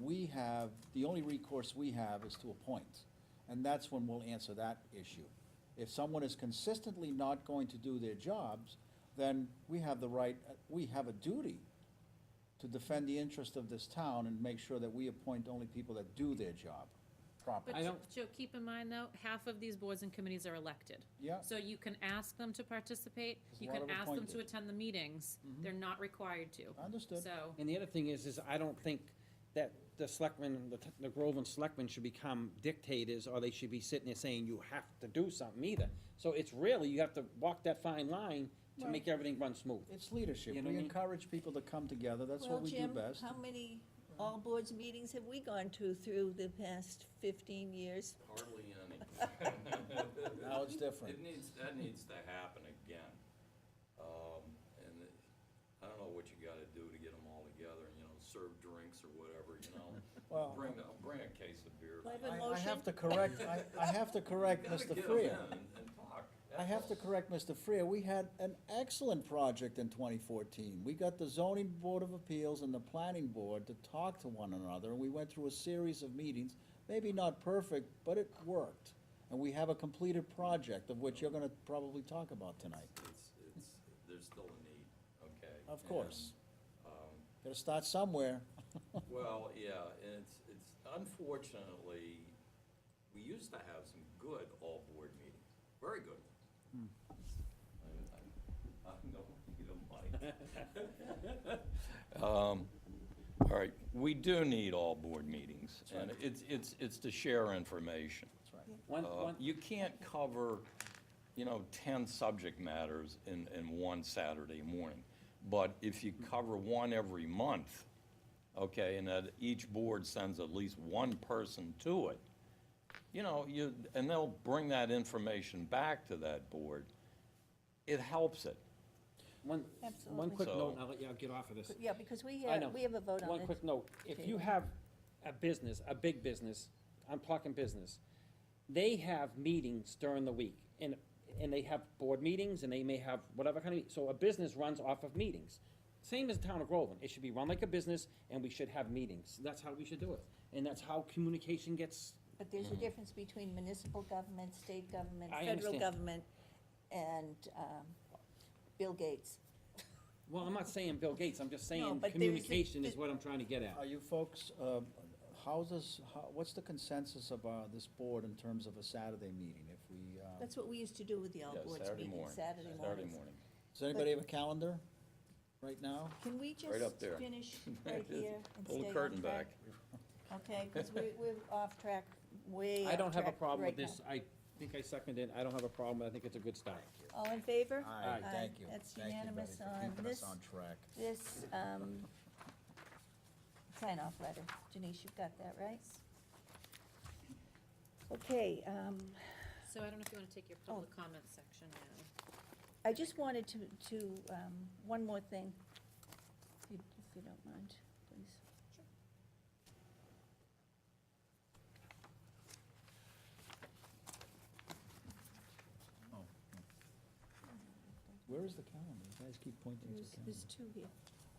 the only recourse we have is to appoint. And that's when we'll answer that issue. If someone is consistently not going to do their jobs, then we have a duty to defend the interest of this town and make sure that we appoint only people that do their job properly. But Joe, keep in mind though, half of these boards and committees are elected. Yeah. So you can ask them to participate, There's a you lot can of ask them to appointed. attend the meetings, they're not required to. Understood. So, And the other thing is I don't think that the selectmen, the Groveland selectmen should become dictators, or they should be sitting there saying you have to do something either. So it's really, you have to walk that fine line to make everything run smooth. It's leadership. You know We what I mean? encourage people to come together. That's what we do Well, Jim, best. how many all boards meetings have we gone to through the past 15 years? Hardly any. Now it's different. That needs to happen again. I don't know what you gotta do to get them all together, serve drinks or whatever, Well, Bring a case of beer. Do I have a I motion? have to correct, I have to correct Gotta Mr. get 'em Freer. in and talk. I have to correct Mr. Freer. We had an excellent project in 2014. We got the zoning board of appeals and the planning board to talk to one another, and we went through a series of meetings, maybe not perfect, but it worked. And we have a completed project of which you're gonna probably talk about tonight. There's still a need, okay? Of course. And, Gotta start somewhere. well, yeah, and it's unfortunately, we used to have some good all-board meetings, very good ones. I know you don't mind. All right, we do need all board meetings, and it's to share information. That's right. You can't cover, 10 subject matters in one Saturday morning. But if you cover one every month, okay, and that each board sends at least one person to it, and they'll bring that information back to that board, it helps it. One Absolutely. quick So- note, and I'll let you get off of this. Yeah, because we I know. have a vote on it. One quick note, if you have a business, a big business, I'm talking business, they have meetings during the week, and they have board meetings, and they may have whatever kind of, so a business runs off of meetings. Same as the town of Groveland, it should be run like a business, and we should have meetings, that's how we should do it, and that's how communication gets, But there's a difference between municipal government, state government, I federal understand. government, and Bill Gates. well, I'm not saying Bill Gates, I'm just No, saying but communication is what I'm trying to get at. Are you folks, what's the consensus of this board in terms of a Saturday meeting? If we, That's what we used to do with the all Yeah, boards Saturday meetings, morning. Saturday Saturday mornings. morning. does anybody have a calendar right now? Can we just Right up there. finish right here and Pull stay the on curtain track? back. Okay, because we're off track, way I don't off have a track problem with right this, I think I seconded, I don't have a problem, I think it's a good start. now. All in favor? Aye, thank you. That's Thank you, unanimous Betty, for on keeping this, us on track. this, sign-off letter. Denise, you've got that, right? Okay, So I don't know if you want to take your public comment section now. I just wanted to, one more thing, if you don't mind, please. Oh, where is the calendar? You guys keep pointing to the There's calendar. two here.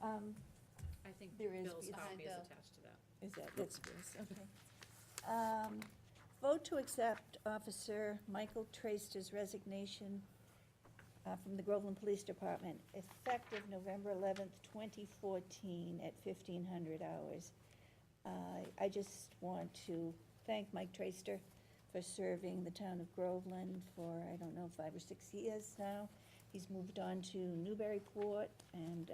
I think There is Bill's behind copy is Bill. attached to that. Is that's Bill's, okay. Vote to accept Officer Michael Traster's resignation from the Groveland Police Department, effective November 11th, 2014, at 1,500 hours. I just want to thank Mike Traster for serving the town of Groveland for, I don't know, 5 or 6 years now. He's moved on to Newburyport, and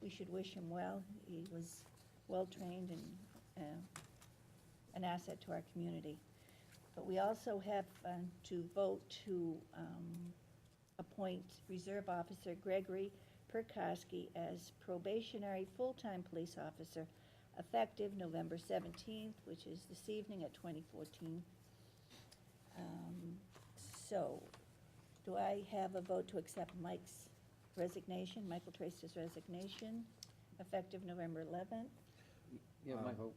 we should wish him well. He was well-trained and an asset to our community. But we also have to vote to appoint Reserve Officer Gregory Perkowski as probationary full-time police officer, effective November 17th, which is this evening at 2014. So, do I have a vote to accept Mike's resignation, Michael Traster's resignation, effective November 11th? Yeah, my vote.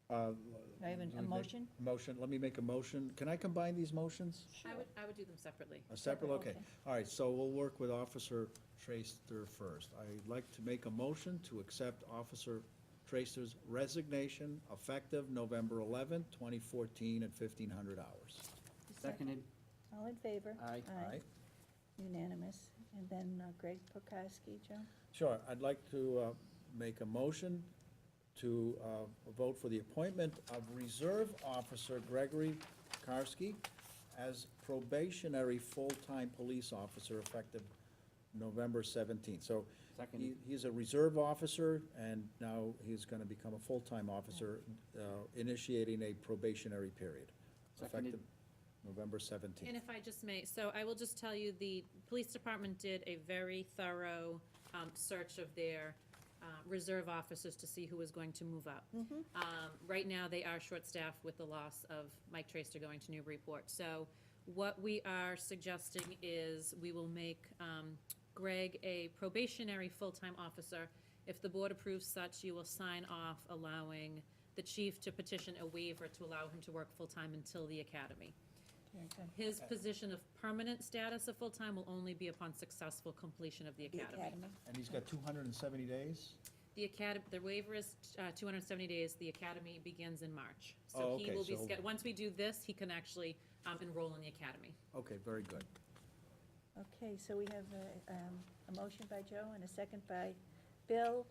Do I have a Let me make- motion? Motion, let me make a motion. Can I combine these motions? I would do them separately. A separate, okay. Okay. All right, so we'll work with Officer Traster first. I'd like to make a motion to accept Officer Traster's resignation effective November 11th, 2014, at 1,500 hours. Seconded, All in favor? Aye. Aye. Unanimous. And then Greg Perkowski, Joe? Sure, I'd like to make a motion to vote for the appointment of Reserve Officer Gregory Karski as probationary full-time police officer effective November 17th. So seconded. he's a reserve officer, and now he's going to become a full-time officer, initiating a probationary period, Seconded. effective November 17th. And if I just may, so I will just tell you, the police department did a very thorough search of their reserve officers to see who was going to move up. Right now, they are short-staffed with the loss of Mike Traster going to Newburyport. So what we are suggesting is we will make Greg a probationary full-time officer. If the board approves such, you will sign off allowing the chief to petition a waiver to allow him to work full-time until the academy. Very good. His position of permanent status of full-time will only be upon successful completion of the The academy. academy. And he's got 270 days? The waiver is 270 days, the academy begins in March. Oh, So he okay, will be, so- once we do this, he can actually enroll in the academy. Okay, very good. Okay, so we have a motion by Joe and a second by Bill.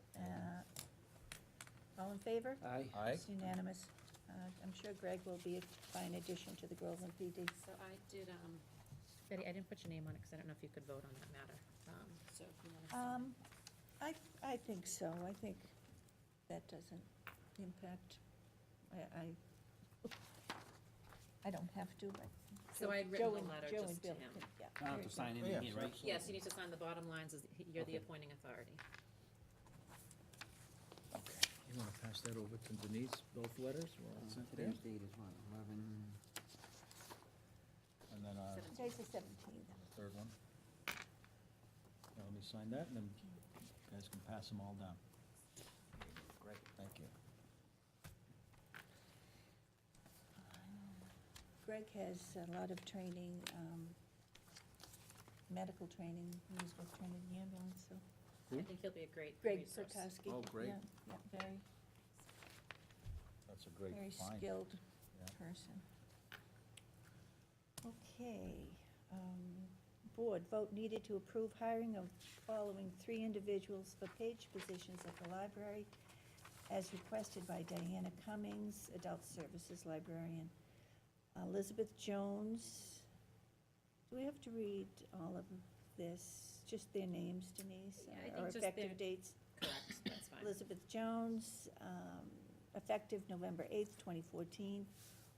All in favor? Aye. Aye. It's unanimous. I'm sure Greg will be a fine addition to the Groveland PD. So I did, Betty, I didn't put your name on it because I don't know if you could vote on that matter. So if you want to. I think so. I think that doesn't impact, I don't have to, but. So I had Joe written a and- letter Joe just and to Bill him. can- yeah, I don't have very to sign good. anything here, right? absolutely. Yes, you need to sign the bottom lines, as you're the Okay. appointing authority. Okay. You wanna pass that over to Denise, both letters? We're all set there? Today's date is what, 11? And then, Today's the 17th. the third one. Now, let me sign that, and then you guys can pass them all down. Great, thank you. Greg has a lot of training, medical training, he was with training in the ambulance, so. I think he'll be a great Greg resource. Perkowski. Oh, great. Yeah, yeah, very, That's a great very find. skilled Yeah. person. Okay, board, vote needed to approve hiring of following 3 individuals for page positions at the library as requested by Diana Cummings, Adult Services Librarian. Elizabeth Jones, do we have to read all of this, just their names, Denise? Yeah, I Or think just effective their- dates? Correct, that's fine. Elizabeth Jones, effective November 8th, 2014.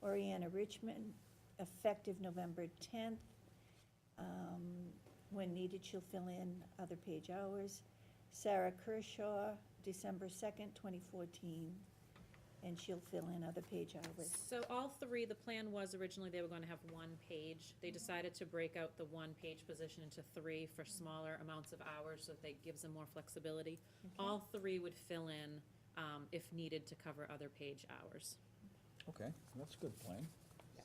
Oriana Richmond, effective November 10th. When needed, she'll fill in other page hours. Sarah Kershaw, December 2nd, 2014, and she'll fill in other page hours. So all 3, the plan was originally they were gonna have 1 page. They decided to break out the 1-page position into 3 for smaller amounts of hours, so that gives them more flexibility. Okay. All 3 would fill in, if needed, to cover other page hours. Okay, that's a good plan.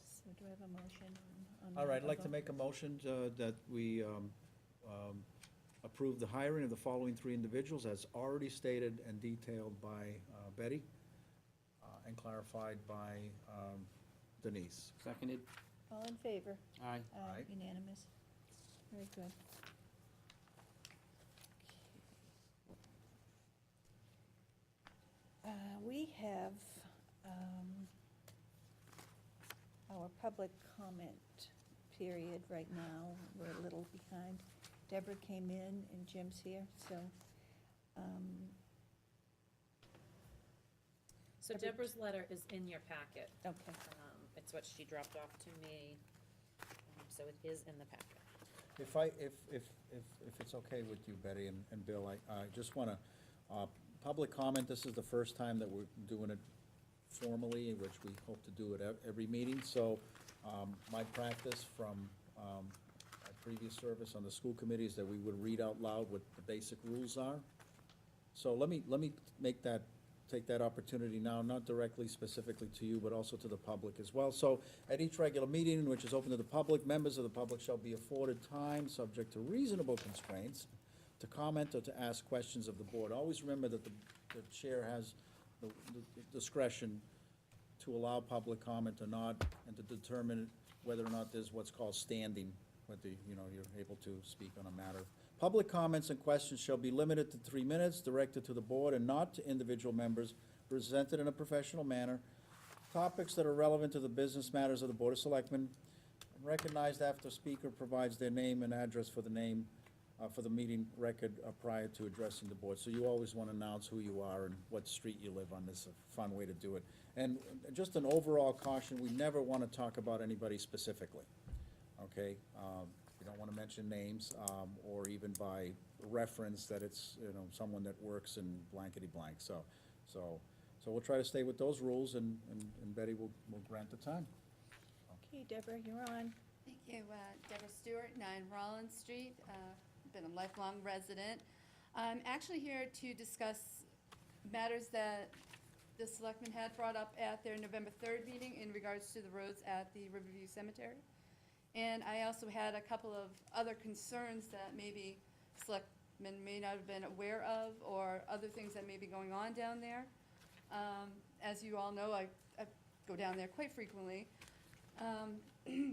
So do I have a motion on? All right, I'd like to vote? make a motion that we approve the hiring of the following 3 individuals as already stated and detailed by Betty and clarified by Denise. Seconded? All in favor? Aye. Aye. Unanimous. Very good. We have our public comment period right now. We're a little behind. Deborah came in and Jim's here, so. So Every- Deborah's letter is in your packet. Okay. It's what she dropped off to me, so it is in the packet. If it's okay with you, Betty and Bill, I just want to, public comment, this is the first time that we're doing it formally, which we hope to do at every meeting. So my practice from my previous service on the school committee is that we would read out loud what the basic rules are. So let me take that opportunity now, not directly specifically to you, but also to the public as well. So at each regular meeting, which is open to the public, members of the public shall be afforded time, subject to reasonable constraints, to comment or to ask questions of the board. Always remember that the chair has the discretion to allow public comment or not, and to determine whether or not there's what's called standing, whether, you're able to speak on a matter. Public comments and questions shall be limited to 3 minutes, directed to the board and not to individual members, presented in a professional manner. Topics that are relevant to the business matters of the Board of Selectmen, and recognized after speaker provides their name and address for the meeting record prior to addressing the board. So you always want to announce who you are and what street you live on. This is a fun way to do it. And just an overall caution, we never want to talk about anybody specifically, okay? We don't want to mention names, or even by reference that it's, someone that works in blankety blank. So we'll try to stay with those rules, and Betty will grant the time. Okay, Deborah, you're on. Thank you. Deborah Stewart, 9 Rollins Street. Been a lifelong resident. I'm actually here to discuss matters that the selectmen had brought up at their November 3rd meeting in regards to the roads at the Riverview Cemetery. And I also had a couple of other concerns that maybe selectmen may not have been aware of, or other things that may be going on down there. As you all know, I go down there quite frequently,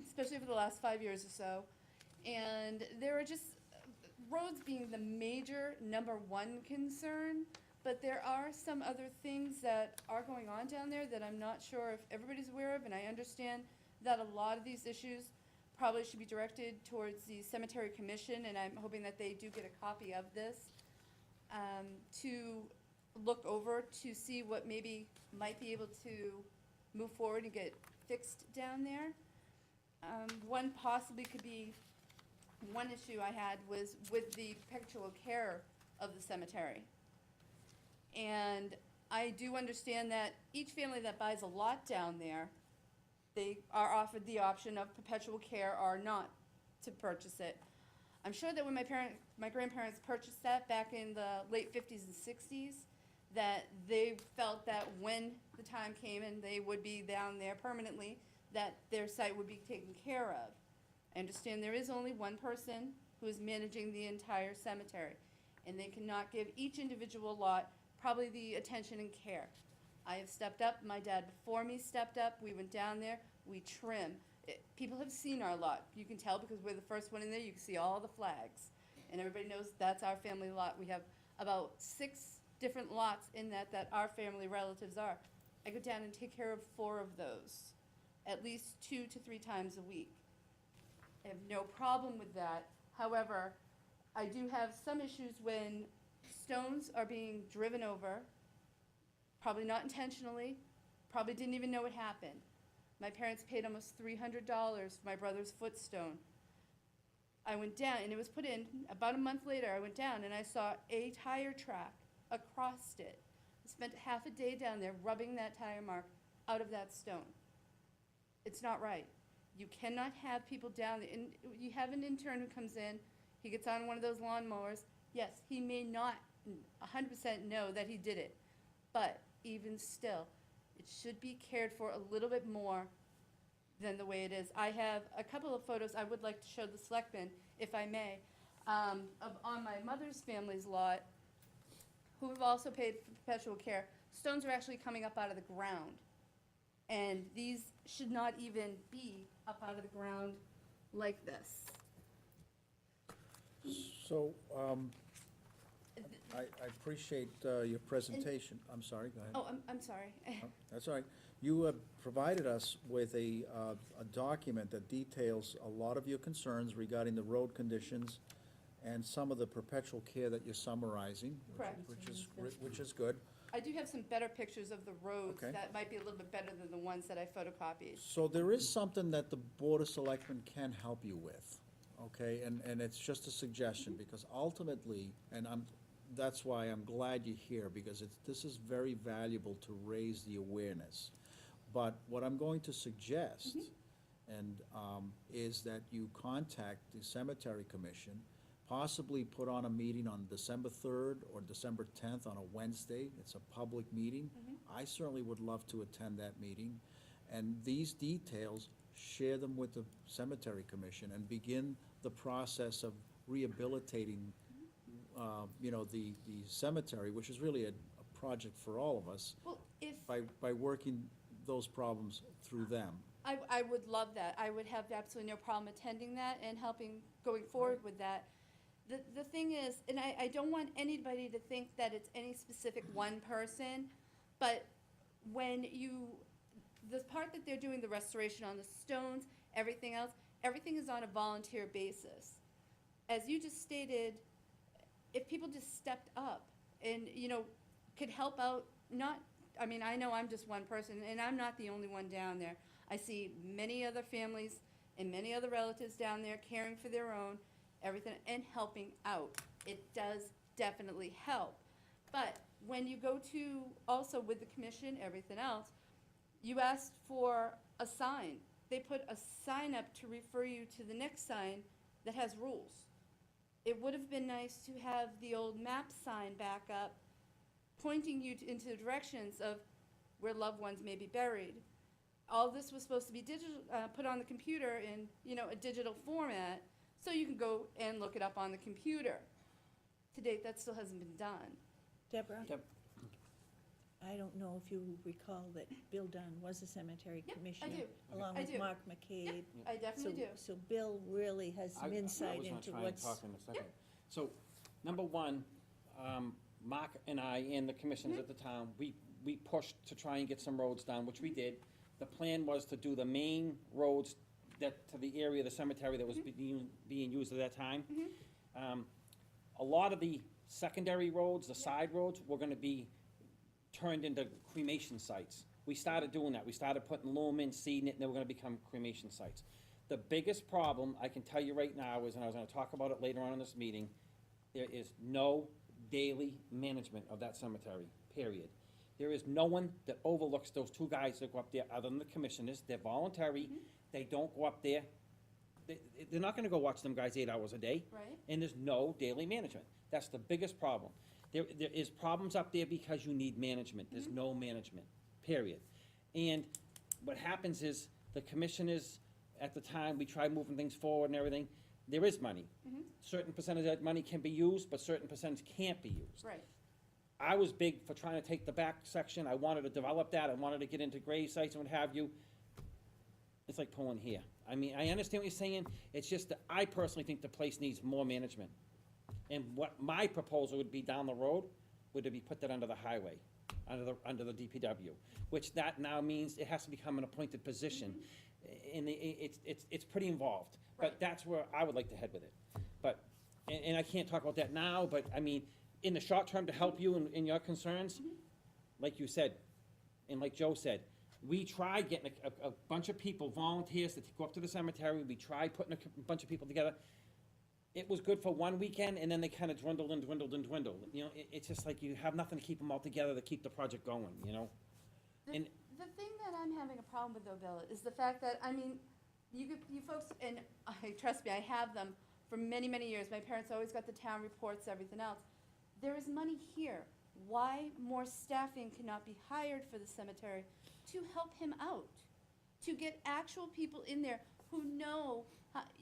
especially over the last 5 years or so. And there are just, roads being the major #1 concern, but there are some other things that are going on down there that I'm not sure if everybody's aware of, and I understand that a lot of these issues probably should be directed towards the Cemetery Commission, and I'm hoping that they do get a copy of this, to look over to see what maybe might be able to move forward and get fixed down there. One possibly could be, one issue I had was with the perpetual care of the cemetery. And I do understand that each family that buys a lot down there, they are offered the option of perpetual care or not to purchase it. I'm sure that when my grandparents purchased that back in the late 50s and 60s, that they felt that when the time came and they would be down there permanently, that their site would be taken care of. I understand there is only one person who is managing the entire cemetery, and they cannot give each individual lot probably the attention and care. I have stepped up, my dad before me stepped up, we went down there, we trim. People have seen our lot, you can tell because we're the first one in there, you can see all the flags. And everybody knows that's our family lot. We have about 6 different lots in that our family relatives are. I go down and take care of 4 of those, at least 2 to 3 times a week. I have no problem with that. However, I do have some issues when stones are being driven over, probably not intentionally, probably didn't even know it happened. My parents paid almost $300 for my brother's footstone. I went down, and it was put in, about a month later, I went down and I saw a tire track across it. I spent half a day down there rubbing that tire mark out of that stone. It's not right. You cannot have people down there, and you have an intern who comes in, he gets on one of those lawnmowers. Yes, he may not 100% know that he did it, but even still, it should be cared for a little bit more than the way it is. I have a couple of photos I would like to show the selectmen, if I may, on my mother's family's lot, who have also paid for perpetual care. Stones are actually coming up out of the ground, and these should not even be up out of the ground like this. So, I appreciate your presentation. I'm sorry, go ahead. Oh, I'm sorry. Oh, that's all right. You have provided us with a document that details a lot of your concerns regarding the road conditions and some of the perpetual care that you're summarizing. Correct. Which is good. I do have some better pictures of the roads Okay. that might be a little bit better than the ones that I photocopied. So there is something that the Board of Selectmen can help you with, okay? And it's just a suggestion, because ultimately, and that's why I'm glad you're here, because this is very valuable to raise the awareness. But what I'm going to suggest, and is that you contact the Cemetery Commission, possibly put on a meeting on December 3rd or December 10th on a Wednesday. It's a public meeting. I certainly would love to attend that meeting. And these details, share them with the Cemetery Commission and begin the process of rehabilitating, the cemetery, which is really a project for all of us, Well, if, by working those problems through them. I would love that. I would have absolutely no problem attending that and helping, going forward with that. The thing is, and I don't want anybody to think that it's any specific one person, but when the part that they're doing the restoration on the stones, everything else, everything is on a volunteer basis. As you just stated, if people just stepped up and, could help out, I know I'm just one person, and I'm not the only one down there. I see many other families and many other relatives down there caring for their own, everything, and helping out. It does definitely help. But when you go to, also with the commission, everything else, you asked for a sign. They put a sign up to refer you to the next sign that has rules. It would have been nice to have the old map sign back up, pointing you into the directions of where loved ones may be buried. All this was supposed to be put on the computer in, a digital format, so you can go and look it up on the computer. To date, that still hasn't been done. Deborah? Deb. I don't know if you recall that Bill Dunn was a cemetery Yep, commissioner. I do. Along I with do. Mark McCabe. I definitely do. So Bill really has some insight into I was what's. gonna try and talk in a second. So, number one, Mark and I and the commissioners at the town, we pushed to try and get some roads done, which we did. The plan was to do the main roads to the area of the cemetery that was being used at that time. A lot of the secondary roads, the side roads, were gonna be turned into cremation sites. We started doing that. We started putting loam in, seeding it, and they were gonna become cremation sites. The biggest problem, I can tell you right now, is, and I was gonna talk about it later on in this meeting, there is no daily management of that cemetery, period. There is no one that overlooks those two guys that go up there, other than the commissioners. They're voluntary. They don't go up there. They're not gonna go watch them guys 8 hours a day. Right. And there's no daily management. That's the biggest problem. There is problems up there because you need management. There's no management, period. And what happens is, the commissioners, at the time, we try moving things forward and everything, there is money. Certain percentage of that money can be used, but certain percentage can't be used. Right. I was big for trying to take the back section. I wanted to develop that. I wanted to get into grave sites and what have you. It's like pulling hair. I mean, I understand what you're saying. It's just that I personally think the place needs more management. And what my proposal would be down the road, would to be put that under the highway, under the DPW, which that now means it has to become an appointed position. And it's pretty involved. Right. But that's where I would like to head with it. But, and I can't talk about that now, but I mean, in the short term, to help you in your concerns, like you said, and like Joe said, we tried getting a bunch of people, volunteers, to go up to the cemetery. We tried putting a bunch of people together. It was good for one weekend, and then they kind of dwindled and dwindled and dwindled. You know, it's just like you have nothing to keep them all together to keep the project going, you know? And The thing that I'm having a problem with though, Bill, is the fact that, I mean, you folks, and trust me, I have them for many, many years. My parents always got the town reports, everything else. There is money here. Why more staffing cannot be hired for the cemetery to help him out? To get actual people in there who know,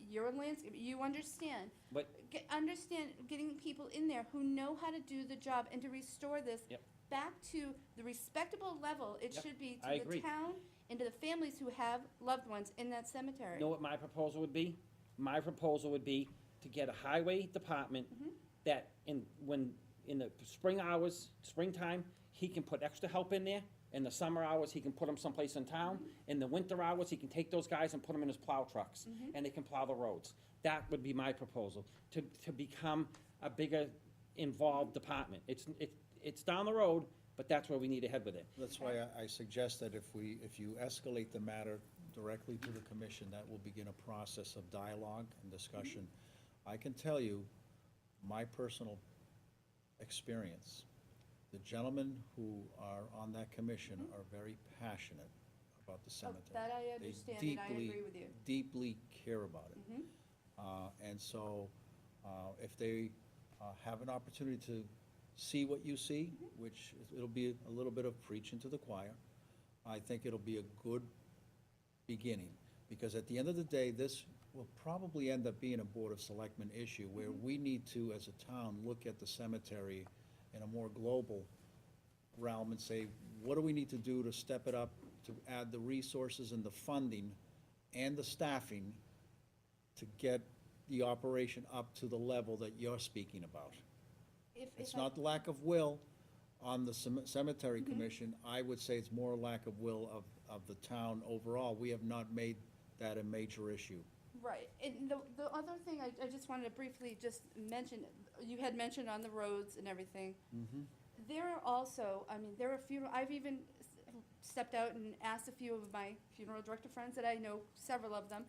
you're a landscaper, you understand. But- Understand, getting people in there who know how to do the job and to restore this Yep. back to the respectable level it Yep, should be I to the agree. town and to the families who have loved ones in that cemetery. You know what my proposal would be? My proposal would be to get a highway department that in the spring hours, springtime, he can put extra help in there. In the summer hours, he can put them someplace in town. In the winter hours, he can take those guys and put them in his plow trucks, and they can plow the roads. That would be my proposal, to become a bigger involved department. It's down the road, but that's where we need to head with it. That's why I suggest that if you escalate the matter directly to the commission, that will begin a process of dialogue and discussion. I can tell you, my personal experience, the gentlemen who are on that commission are very passionate about the cemetery. That I They understand, and I agree with you. deeply care about it. Mhm. And so, if they have an opportunity to see what you see, which it'll be a little bit of preaching to the choir, I think it'll be a good beginning. Because at the end of the day, this will probably end up being a Board of Selectmen issue, where we need to, as a town, look at the cemetery in a more global realm and say, what do we need to do to step it up, to add the resources and the funding and the staffing to get the operation up to the level that you're speaking about? It's not lack of will on the cemetery commission. I would say it's more lack of will of the town overall. We have not made that a major issue. Right, and the other thing I just wanted to briefly just mention, you had mentioned on the roads and everything. There are also, I mean, there are I've even stepped out and asked a few of my funeral director friends that I know, several of them,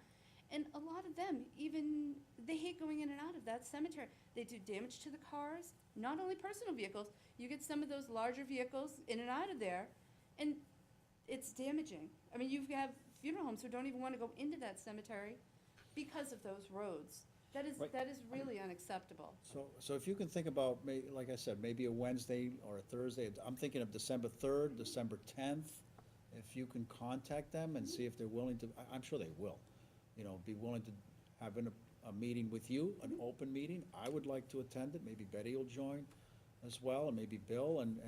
and a lot of them, even, they hate going in and out of that cemetery. They do damage to the cars, not only personal vehicles, you get some of those larger vehicles in and out of there, and it's damaging. I mean, you have funeral homes who don't even want to go into that cemetery because of those roads. That is really unacceptable. So if you can think about, like I said, maybe a Wednesday or a Thursday, I'm thinking of December 3rd, December 10th. If you can contact them and see if they're willing to, I'm sure they will, be willing to have a meeting with you, an open meeting. I would like to attend it, maybe Betty will join as well, and maybe Bill, and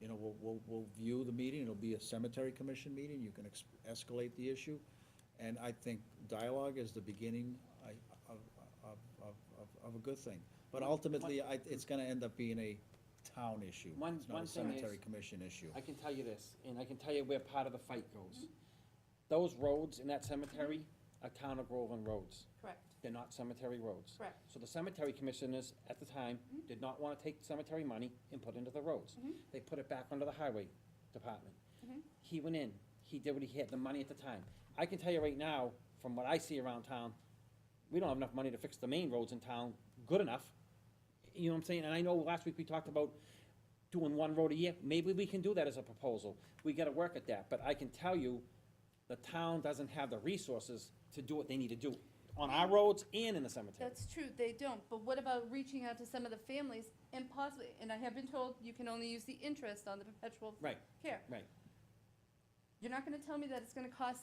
we'll view the meeting. It'll be a cemetery commission meeting, you can escalate the issue. And I think dialogue is the beginning of a good thing. But ultimately, it's gonna end up being a town issue. One It's not a thing is- cemetery commission issue. I can tell you this, and I can tell you where part of the fight goes. Those roads in that cemetery are town of Groveland roads. Correct, They're not cemetery roads. correct. So the cemetery commissioners at the time did not want to take cemetery money and put into the roads. They put it back under the highway department. He went in, he did what he had, the money at the time. I can tell you right now, from what I see around town, we don't have enough money to fix the main roads in town good enough. You know what I'm saying? And I know last week we talked about doing one road a year. Maybe we can do that as a proposal. We gotta work at that. But I can tell you, the town doesn't have the resources to do what they need to do on our roads and in the cemetery. That's true, they don't, but what about reaching out to some of the families and possibly, and I have been told you can only use the interest on the perpetual Right, care. right. You're not gonna tell me that it's gonna cost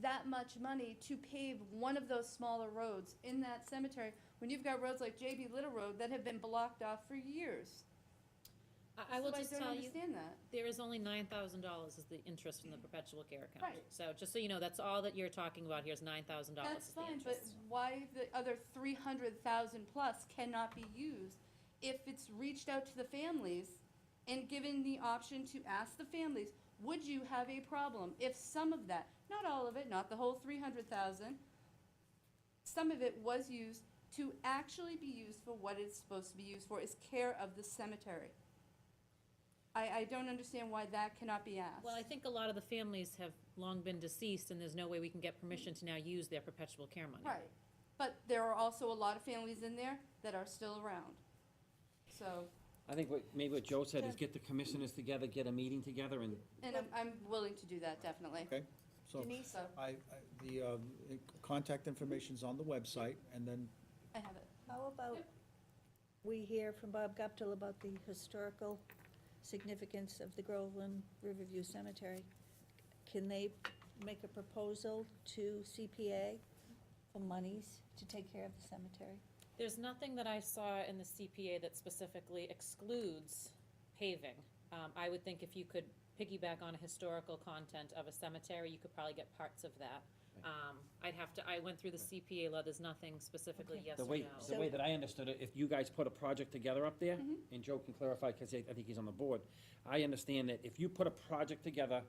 that much money to pave one of those smaller roads in that cemetery, when you've got roads like J.B. Little Road that have been blocked off for years. I will So just tell I don't you, understand that. there is only $9,000 is the interest from the perpetual care account. Right. So just so you know, that's all that you're talking about here is $9,000 That's is the fine, but interest. why the other 300,000 plus cannot be used if it's reached out to the families and given the option to ask the families, would you have a problem if some of that, not all of it, not the whole 300,000, some of it was used to actually be used for what it's supposed to be used for, is care of the cemetery. I don't understand why that cannot be asked. Well, I think a lot of the families have long been deceased, and there's no way we can get permission to now use their perpetual care money. Right, but there are also a lot of families in there that are still around, so, I think maybe what Joe said is get the commissioners together, get a meeting together and and I'm willing to do that, definitely. Okay, so Denise? So, the contact information's on the website, and then I have it. How about we hear from Bob Guptill about the historical significance of the Groveland Riverview Cemetery? Can they make a proposal to CPA for monies to take care of the cemetery? There's nothing that I saw in the CPA that specifically excludes paving. I would think if you could piggyback on a historical content of a cemetery, you could probably get parts of that. I went through the CPA law, there's nothing specifically Okay. yes the or way, no. the way that I understood it, if you guys put a project together up there, Mm-hmm. and Joe can clarify, because I think he's on the board, I understand that if you put a project together,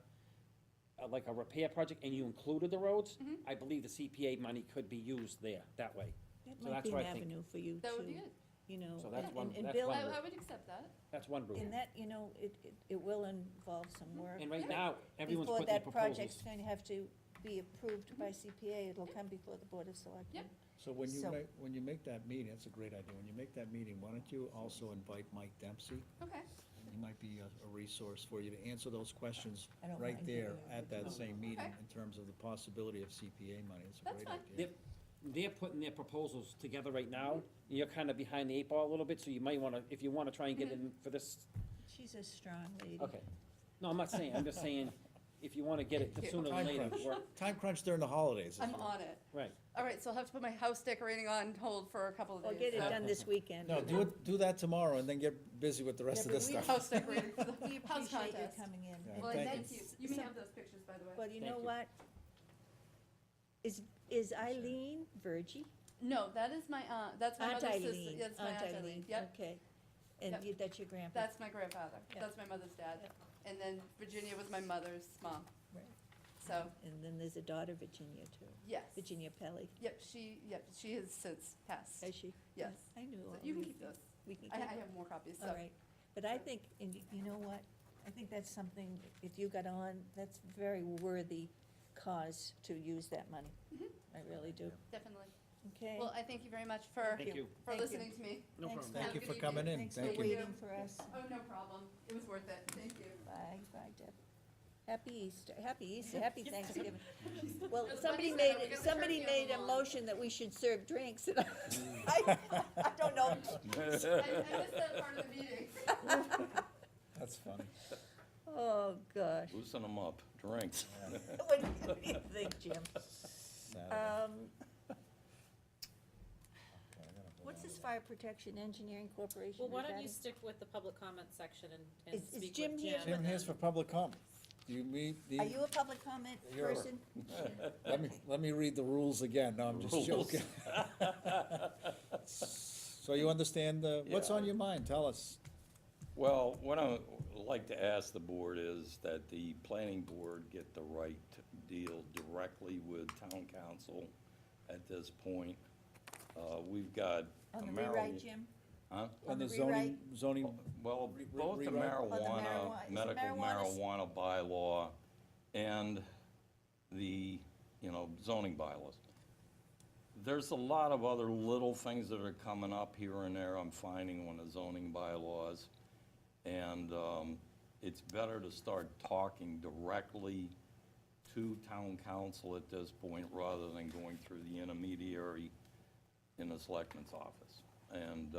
like a repair project, and you included the roads, Mm-hmm. I believe the CPA money could be used there, that way. That So might that's be what an I think. avenue for you That would be to, good. you know, So that's one- and that's Bill, one I would accept that. That's one route. in that, you know, it will involve some work. And right now, everyone's Before putting their that proposals. project's going to have to be approved by CPA, it'll come before the Board of Selectmen. Yep. So when So- you make that meeting, that's a great idea, when you make that meeting, why don't you also invite Mike Dempsey? Okay, He might be a resource for you to answer those questions I don't right mind there giving him at that same meeting Okay. in terms of the possibility of CPA money. It's a That's great fine. idea. They're putting their proposals together right now, and you're kind of behind the eight ball a little bit, so you might wanna, if you wanna try and get Mm-hmm. in for this, She's a strong lady. okay. No, I'm not saying, I'm just saying, if you wanna get it Thank you. sooner than Time later, crunch. work, Time crunch during the holidays. I'm on it. right. All right, so I'll have to put my house decorating on hold for a couple of Well, days. get it so- done this weekend. No, do that tomorrow, and then get busy with the rest of Yeah, this but we- stuff. House decorating for the We house appreciate your contest. coming in. Yeah, And Well, thank thank you. you. You may some- have those pictures, by the way. Well, you Thank know you. what? Is Eileen Virgie? No, that is my aunt, that's my Aunt mother's sister. Eileen. Yeah, that's my Aunt Eileen, yep. Okay. And Yep. that's your grandpa? That's my grandfather. Yep. That's my mother's dad. Yep. And then Virginia was my mother's mom. Right. So, And then there's a daughter, Virginia, too. yes. Virginia Pelly. Yep, she has since passed. Has she? Yes. I knew So all you can these keep those. things. We can I keep have them. more copies, so. All right. But I think, and you know what? I think that's something, if you got on, that's very worthy cause to use that money. Mhm. I really do. Definitely. Okay? Well, I thank you very much for, Thank you. for Thank you. listening to me. No Thanks, problem. Bob. Thank you Have a for good coming in, Thanks for thank you. waiting for us. Oh, no problem. It was worth it. Thank you. Bye, Deb. Happy Easter, happy Thanksgiving. Well, Just somebody Bunny made, said, "We got the somebody turkey on made the a lawn." motion that we should serve drinks, and I don't know. I missed that part of the meeting. That's funny. Oh, gosh. Loosen them up, drinks. What do you think, Jim? What's this fire protection engineering corporation? Well, why don't regarding? you stick with the public comment section and Is speak Jim with here? Jim? Jim, and here's then- for public comment. Do you meet the? Are you a public comment You're- person? Let me read the rules again, no, I'm just Rules. joking. So you understand, what's Yeah. on your mind, tell us. Well, what I would like to ask the board is that the planning board get the right deal directly with town council at this point. We've got. On the a rewrite, Jim? Huh? On the rewrite? zoning, Well, both the rewrite? Oh, the marijuana, marijuana- is it medical marijuana? marijuana bylaw and the, zoning bylaws. There's a lot of other little things that are coming up here and there, I'm finding on the zoning bylaws. And it's better to start talking directly to town council at this point rather than going through the intermediary in the selectman's office. And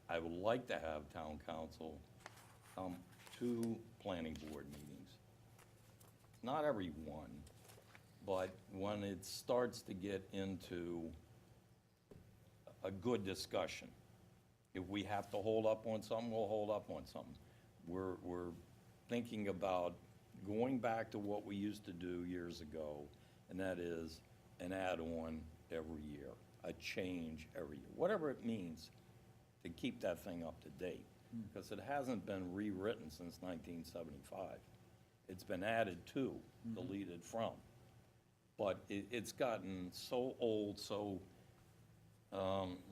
I would like to have town council come to planning board meetings. Not every one, but when it starts to get into a good discussion. If we have to hold up on something, we'll hold up on something. We're thinking about going back to what we used to do years ago, and that is an add-on every year, a change every year, whatever it means to keep that thing up to date. Because it hasn't been rewritten since 1975. It's been added to, deleted from. But it's gotten so old, so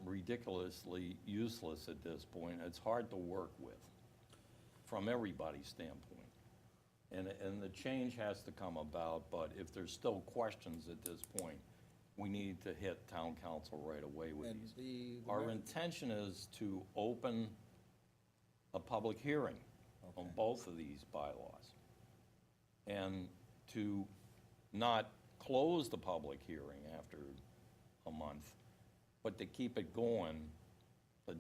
ridiculously useless at this point, it's hard to work with from everybody's standpoint. And the change has to come about, but if there's still questions at this point, we need to hit town council right away with And these. the Our intention is to open a public hearing on Okay. both of these bylaws. And to not close the public hearing after a month, but to keep it going,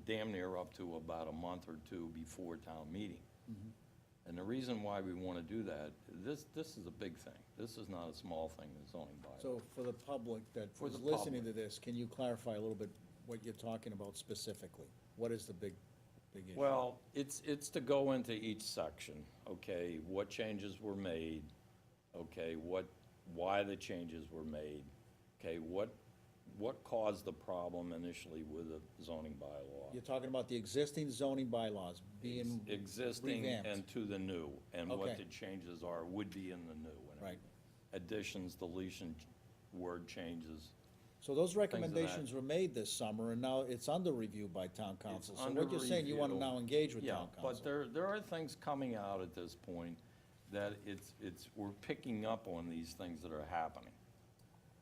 damn near up to about a month or two before town meeting. And the reason why we want to do that, this is a big thing. This is not a small thing, the zoning bylaw. so for the public that For is the listening to public. this, can you clarify a little bit what you're talking about specifically? What is the big issue? Well, it's to go into each section, okay, what changes were made, okay, why the changes were made, okay, what caused the problem initially with the zoning bylaw. You're talking about the existing zoning bylaws being Existing revamped. and to the new, and what Okay. the changes are, would be in the new. and Right. Additions, deletion, word changes. So those of that. recommendations were made this summer, and now it's under review by town council. So under what you're saying, you want to review. now engage with Yeah, town council? but there are things coming out at this point that we're picking up on these things that are happening.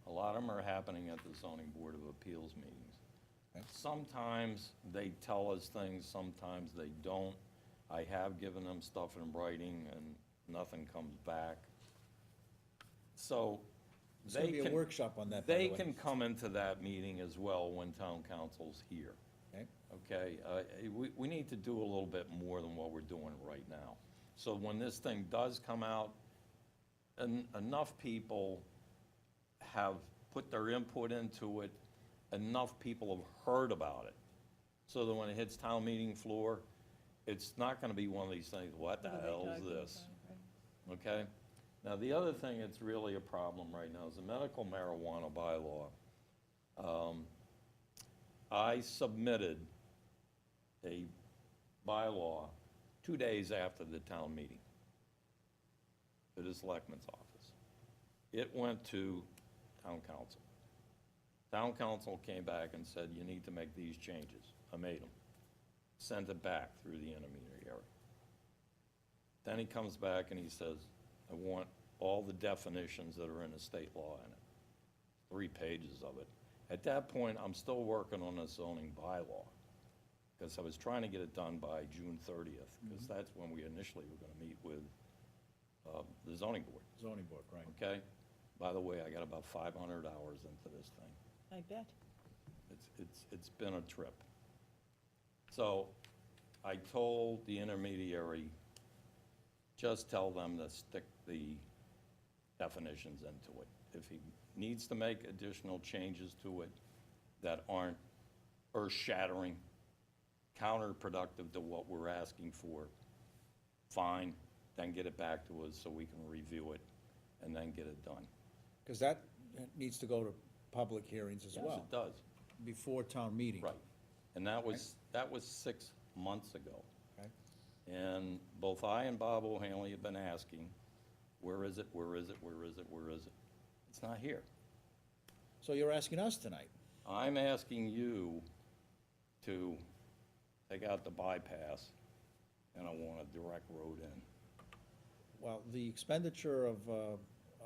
A lot of them are happening at the zoning board of appeals meetings. Okay. Sometimes they tell us things, sometimes they don't. I have given them stuff in writing and nothing comes back. So There's going to they be a can, workshop on that, by the they way. can come into that meeting as well when town council's here. Okay. Okay, we need to do a little bit more than what we're doing right now. So when this thing does come out, enough people have put their input into it, enough people have heard about it, so that when it hits town meeting floor, it's not gonna be one of these things, what the hell is this? Okay? Now, the other thing that's really a problem right now is the medical marijuana bylaw. I submitted a bylaw 2 days after the town meeting to the selectman's office. It went to town council. Town council came back and said, you need to make these changes. I made them. Sent it back through the intermediary. Then he comes back and he says, I want all the definitions that are in the state law in it. 3 pages of it. At that point, I'm still working on a zoning bylaw, because I was trying to get it done by June 30th, because that's when we initially were gonna meet with the zoning board, Zoning board, right. okay? By the way, I got about 500 hours into this thing. I bet. It's been a trip. So I told the intermediary, just tell them to stick the definitions into it. If he needs to make additional changes to it that aren't earth-shattering, counterproductive to what we're asking for, fine, then get it back to us so we can review it and then get it done. Because that needs to go to public hearings as Yes, well, it does. before town meeting. Right. And that was 6 months ago. Okay. And both I and Bob O'Hanley have been asking, where is it, where is it, where is it, where is it? It's not here. So you're asking us tonight? I'm asking you to take out the bypass, and I want a direct road in. Well, the expenditure of,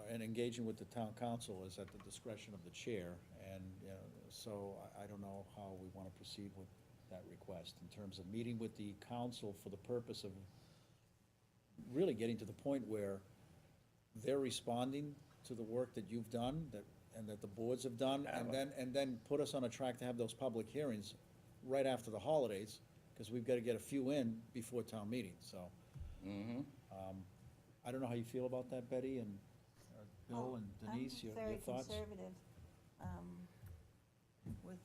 and engaging with the town council is at the discretion of the chair, and, you know, so I don't know how we want to proceed with that request in terms of meeting with the council for the purpose of really getting to the point where they're responding to the work that you've done, and that the boards have done, and then put us on a track to have those public hearings right after the holidays, because we've got to get a few in before town meeting, so. I don't know how you feel about that, Betty, and Bill and Denise, your thoughts? I'm very conservative with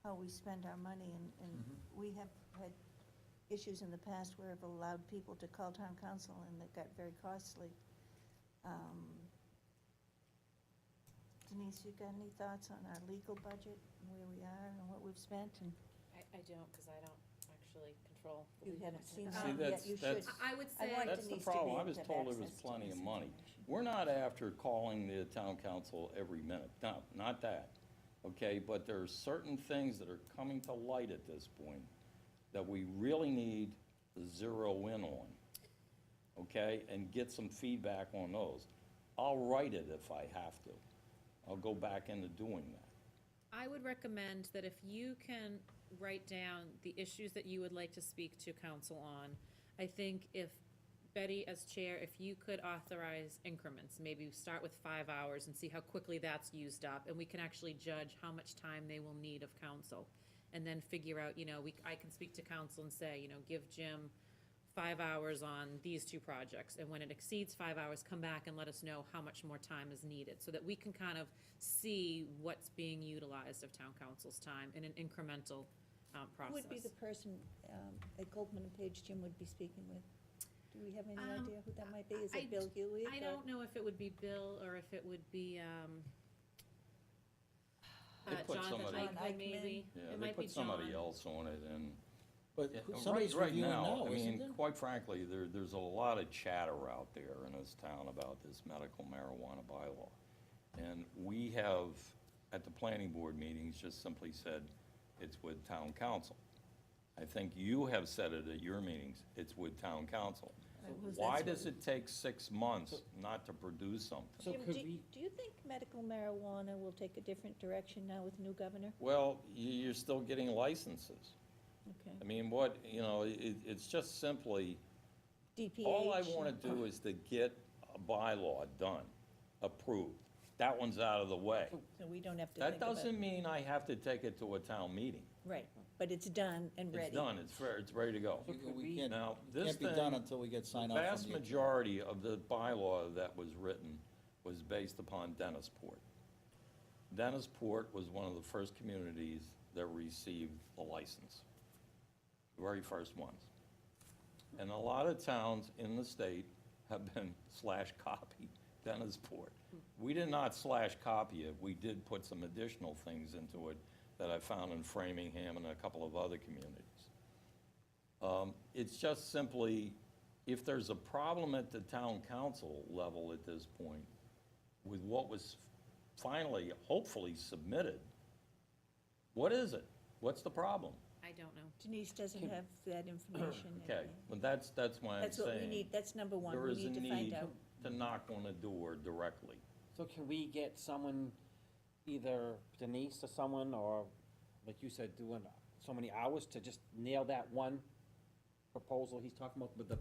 how we spend our money, and we have had issues in the past where I've allowed people to call town council, and that got very costly. Denise, you got any thoughts on our legal budget, and where we are, and what we've spent, and I don't, because I don't actually control. the you legal haven't budget. seen See, that yet, that's- you should. that's- I would I say. want That's the Denise to be problem. I able was to have told there was access to plenty this of money. information. We're not after calling the town council every minute, no, not that, okay? But there are certain things that are coming to light at this point that we really need to zero in on, okay? And get some feedback on those. I'll write it if I have to. I'll go back into doing that. I would recommend that if you can write down the issues that you would like to speak to council on, I think if Betty, as chair, if you could authorize increments, maybe start with 5 hours and see how quickly that's used up, and we can actually judge how much time they will need of council. And then figure out, I can speak to council and say, give Jim 5 hours on these two projects, and when it exceeds 5 hours, come back and let us know how much more time is needed, so that we can kind of see what's being utilized of town council's time in an incremental process. Who would be the person at Goldman and Page Jim would be speaking with? Do we have any idea who that might be? Is it Bill Hewitt? I don't know if it would be Bill, or if it would be, They put Jonathan somebody- Eichman, maybe. Yeah, It they might be put somebody John. else on it, and But yeah, somebody's right reviewing now, I isn't mean, there? quite frankly, there's a lot of chatter out there in this town about this medical marijuana bylaw. And we have, at the planning board meetings, just simply said, it's with town council. I think you have said it at your meetings, it's with town council. Why does it take 6 months not to produce something? So Jim, could do we, do you think medical marijuana will take a different direction now with new governor? Well, you're still getting licenses. Okay. I mean, it's just simply, DPH? all I want to do is to get a bylaw done, approved. That one's out of the way. So we don't have to That think about. doesn't mean I have to take it to a town meeting. Right, but it's done and ready. It's done, it's ready to go. We can't, Now, it this can't be thing, done until we get the sign off from the. vast majority of the bylaw that was written was based upon Dennisport. Dennisport was one of the first communities that received the license, the very first ones. And a lot of towns in the state have been /copied Dennisport. We did not /copy it, we did put some additional things into it that I found in Framingham and a couple of other communities. It's just simply, if there's a problem at the town council level at this point with what was finally, hopefully submitted, what is it? What's the problem? I don't know. Denise doesn't have that information. Okay, well, that's why I'm That's what we saying, need, that's number one, there we is a need to find need out. to knock on a door directly. So can we get someone, either Denise or someone, or, like you said, doing so many hours to just nail that one proposal he's talking about with the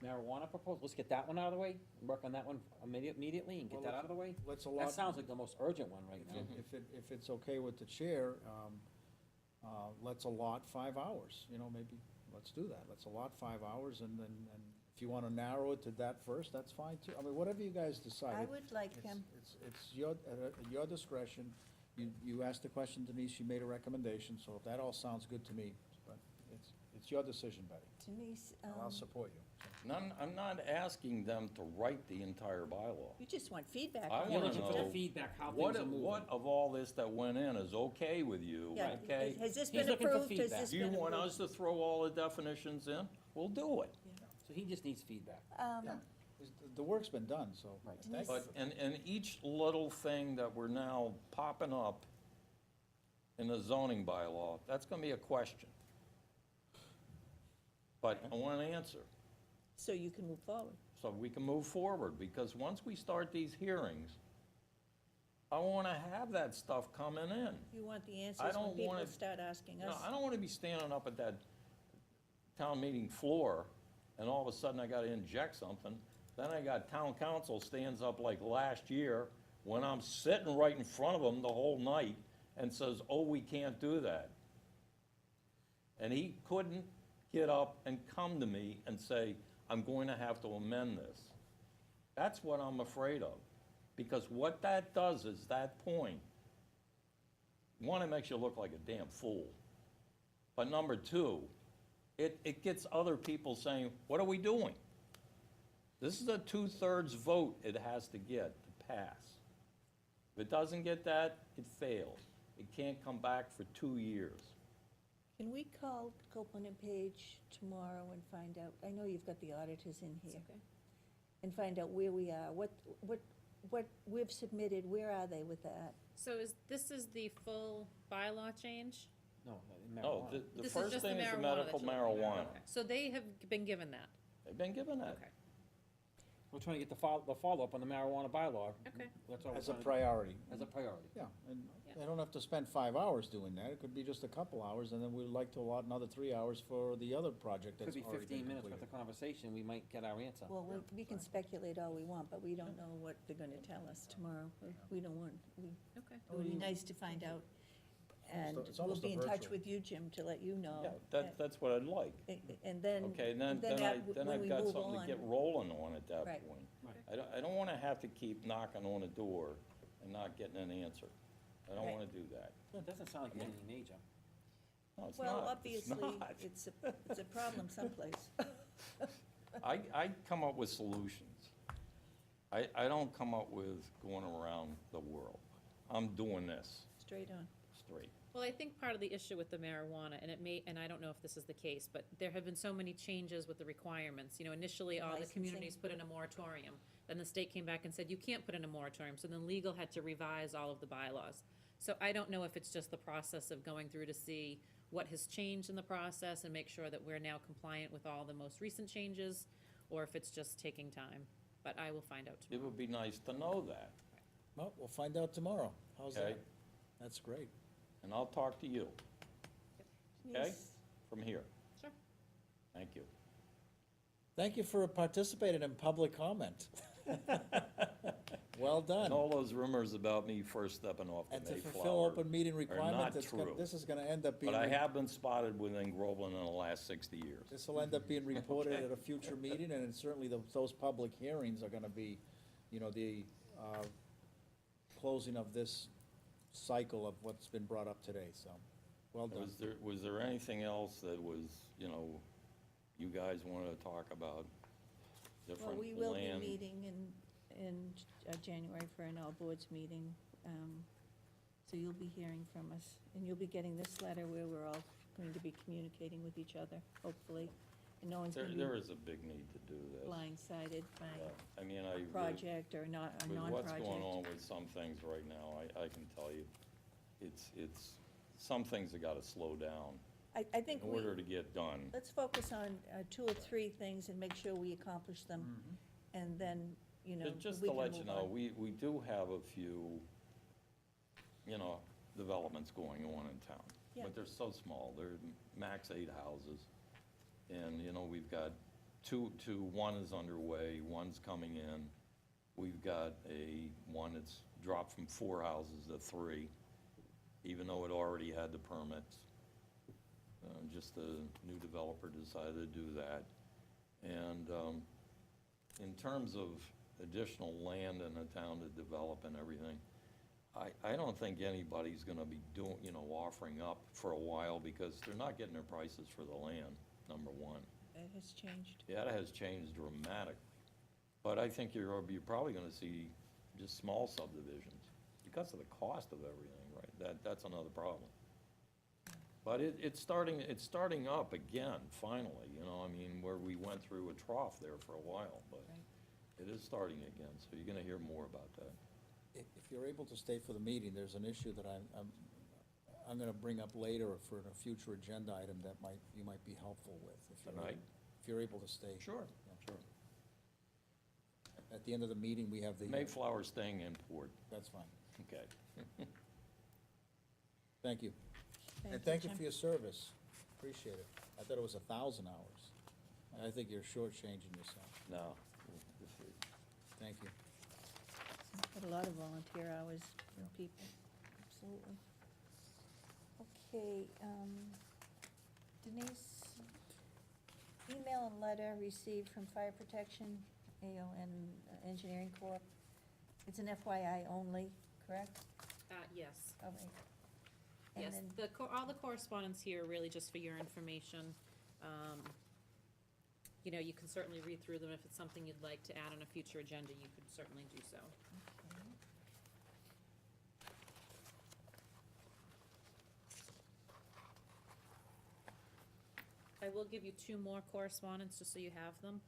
marijuana proposal? Let's get that one out of the way, work on that one immediately and get Well, that out of the way? Let's That allot, sounds like the most urgent one right now. if it's okay with the chair, let's allot 5 hours, maybe, let's do that. Let's allot 5 hours, and then, and if you want to narrow it to that first, that's fine too. I mean, whatever you guys decide. I would like him, It's your discretion. You asked the question, Denise, you made a recommendation, so if that all sounds good to me, but it's your decision, Betty. Denise, And I'll support you. I'm not asking them to write the entire bylaw. you just want feedback. I on You're what wanna looking you've for know done. feedback, how What, things are moving. what of all this that went in is okay with you, Yeah, okay? has this He's been looking for approved, has feedback. this Do you been want approved? us to throw all the definitions in? We'll do it. So he just needs feedback. Um, The work's been done, so. Right. thank you. But, and each little thing that we're now popping up in the zoning bylaw, that's gonna be a question. But I want an answer, So you can move forward. so we can move forward, because once we start these hearings, I wanna have that stuff coming in. You want the I answers when don't people wanna- start asking You know, us. I don't wanna be standing up at that town meeting floor, and all of a sudden I gotta inject something. Then I got town council stands up like last year, when I'm sitting right in front of him the whole night, and says, oh, we can't do that. And he couldn't get up and come to me and say, I'm going to have to amend this. That's what I'm afraid of, because what that does is that point, one, it makes you look like a damn fool. But number two, it gets other people saying, what are we doing? This is a 2/3 vote it has to get to pass. If it doesn't get that, it fails. It can't come back for 2 years. Can we call Copeland and Page tomorrow and find out, I know you've got the auditors in here, Okay. and find out where we are, what we've submitted, where are they with that? So this is the full bylaw change? No, No, marijuana. the This is first just the thing is the marijuana medical that you're looking at. marijuana. Okay. So they have been given that? They've been given that. Okay. We're trying to get the follow-up on the marijuana bylaw. Okay. That's all we're As a trying to do. priority. As a priority. Yeah, and Yeah. they don't have to spend 5 hours doing that, it could be just a couple hours, and then we'd like to allot another 3 hours for the other project Could that's be already 15 been minutes worth completed. of conversation, we might get our answer. Well, we can speculate all we want, but we don't know what they're gonna tell us tomorrow. We don't want, Okay. it would be nice to find out. And It's we'll almost a be in touch virtual. with you, Jim, to let you know. Yeah, that's what I'd like. And then, Okay, and then when I've we got move something to on- get rolling on at that Right. point. Right. I don't wanna have to keep knocking on a door and not getting an answer. I don't Right. wanna do that. It doesn't sound like anything major. No, it's Well, not. It's obviously, not. it's a problem someplace. I come up with solutions. I don't come up with going around the world. I'm doing this Straight on. straight. Well, I think part of the issue with the marijuana, and I don't know if this is the case, but there have been so many changes with the requirements. You know, initially, all the Licensing. communities put in a moratorium. Then the state came back and said, you can't put in a moratorium. So then legal had to revise all of the bylaws. So I don't know if it's just the process of going through to see what has changed in the process and make sure that we're now compliant with all the most recent changes, or if it's just taking time. But I will find out It tomorrow. would be nice to know that, Well, we'll find out tomorrow. How's okay? that? That's great. And I'll talk to you Okay. Yes. from here. Sure. Thank you. Thank you for participating in public comment. Well done. And all those rumors about me first stepping off the And to fulfill Mayflower. open meeting requirement, not that's gonna, true. this is gonna end up being. But I have been spotted within Groveland in the last 60 years. This will end up being reported at a future meeting, and certainly those public hearings are gonna be, you know, the closing of this cycle of what's been brought up today, so, well done. Was there anything else that was, you know, you guys wanted to talk about? Well, Different we will be land? meeting in January for an all boards meeting. So you'll be hearing from us, and you'll be getting this letter where we're all going to be communicating with each other, hopefully. And no one's gonna There be is a big need to do this. blindsided by I mean, I a really, project or not, a with non-project. what's going on with some things right now, I can tell you, some things have gotta slow down I think in order to get done. let's focus on 2 or 3 things and make sure we accomplish them. And then, you know, Just we to can let you move know, on. we do have a few, you know, developments going on in town. Yeah. But they're so small, they're max 8 houses. And, you know, we've got one is underway, one's coming in. We've got one that's dropped from 4 houses to 3, even though it already had the permits. Just a new developer decided to do that. And in terms of additional land in the town to develop and everything, I don't think anybody's gonna be doing, you know, offering up for a while, because they're not getting their prices for the land, number one. It has changed. Yeah, it has changed dramatically. But I think you're probably gonna see just small subdivisions, because of the cost of everything, right? That's another problem. But it's starting up again, finally, you know, I mean, where we went through a trough there for a while, but Right. It is starting again, so you're gonna hear more about that. If you're able to stay for the meeting, there's an issue that I'm gonna bring up later for a future agenda item that you might be helpful with. Tonight? If you're able to stay. Sure, Yeah. sure. At the end of the meeting, we have the. Mayflower staying in port, That's fine. okay. Thank you. And thank you for your service. Appreciate it. I thought it was 1,000 hours. I think you're shortchanging yourself. No, we'll see. Thank you. Got a lot of volunteer hours from people, absolutely. Okay, Denise, email and letter received from Fire Protection, AON Engineering Corp. It's an FYI only, correct? Yes. All right. And Yes, then- all the correspondence here are really just for your information. You know, you can certainly read through them. If it's something you'd like to add on a future agenda, you could certainly do so. Okay. I will give you two more correspondence, just so you have them.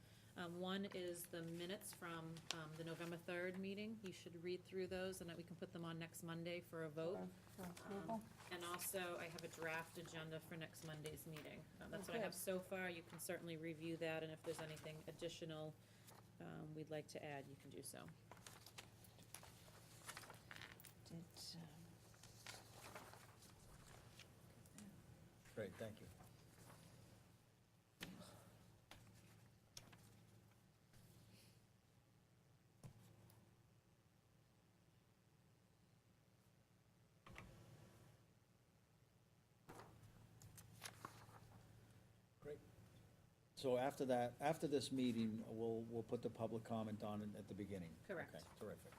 One is the minutes from the November 3rd meeting. You should read through those, and that we can put them on next Monday for a vote. For approval? And also, I have a draft agenda for next Monday's meeting. That's what I have so far. You can certainly review that, and if there's anything additional we'd like to add, you can do so. Did, Great, thank you. Great. So after that, after this meeting, we'll put the public comment on it at the beginning? Correct. Okay, terrific.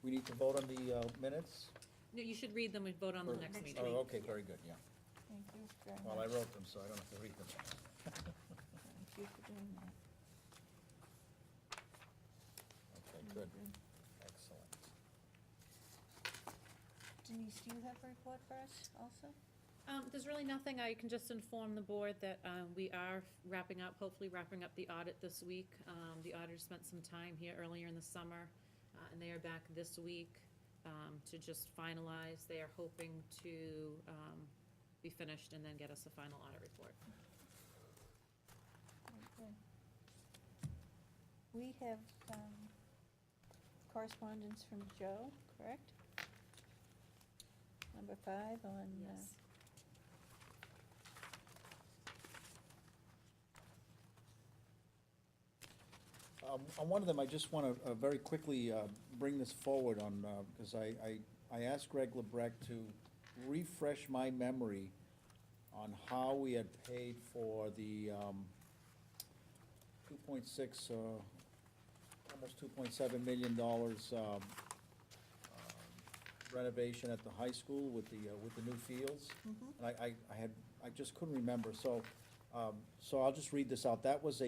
We need to vote on the minutes? No, you should read them and vote on the next Next meeting. Oh, okay, very good, yeah. thank you very much. Well, I wrote them, so I don't have to read them. Thank you for doing that. Okay, good, Good. excellent. Denise, do you have a report for us also? There's really nothing. I can just inform the board that we are hopefully wrapping up the audit this week. The auditor spent some time here earlier in the summer, and they are back this week to just finalize. They are hoping to be finished and then get us a final audit report. Okay. We have correspondence from Joe, correct? Number 5 on, Yes. On one of them, I just want to very quickly bring this forward on, because I asked Greg LeBrec to refresh my memory on how we had paid for the 2.6, almost $2.7 million renovation at the high school with the new fields. And I just couldn't remember, so I'll just read this out. That was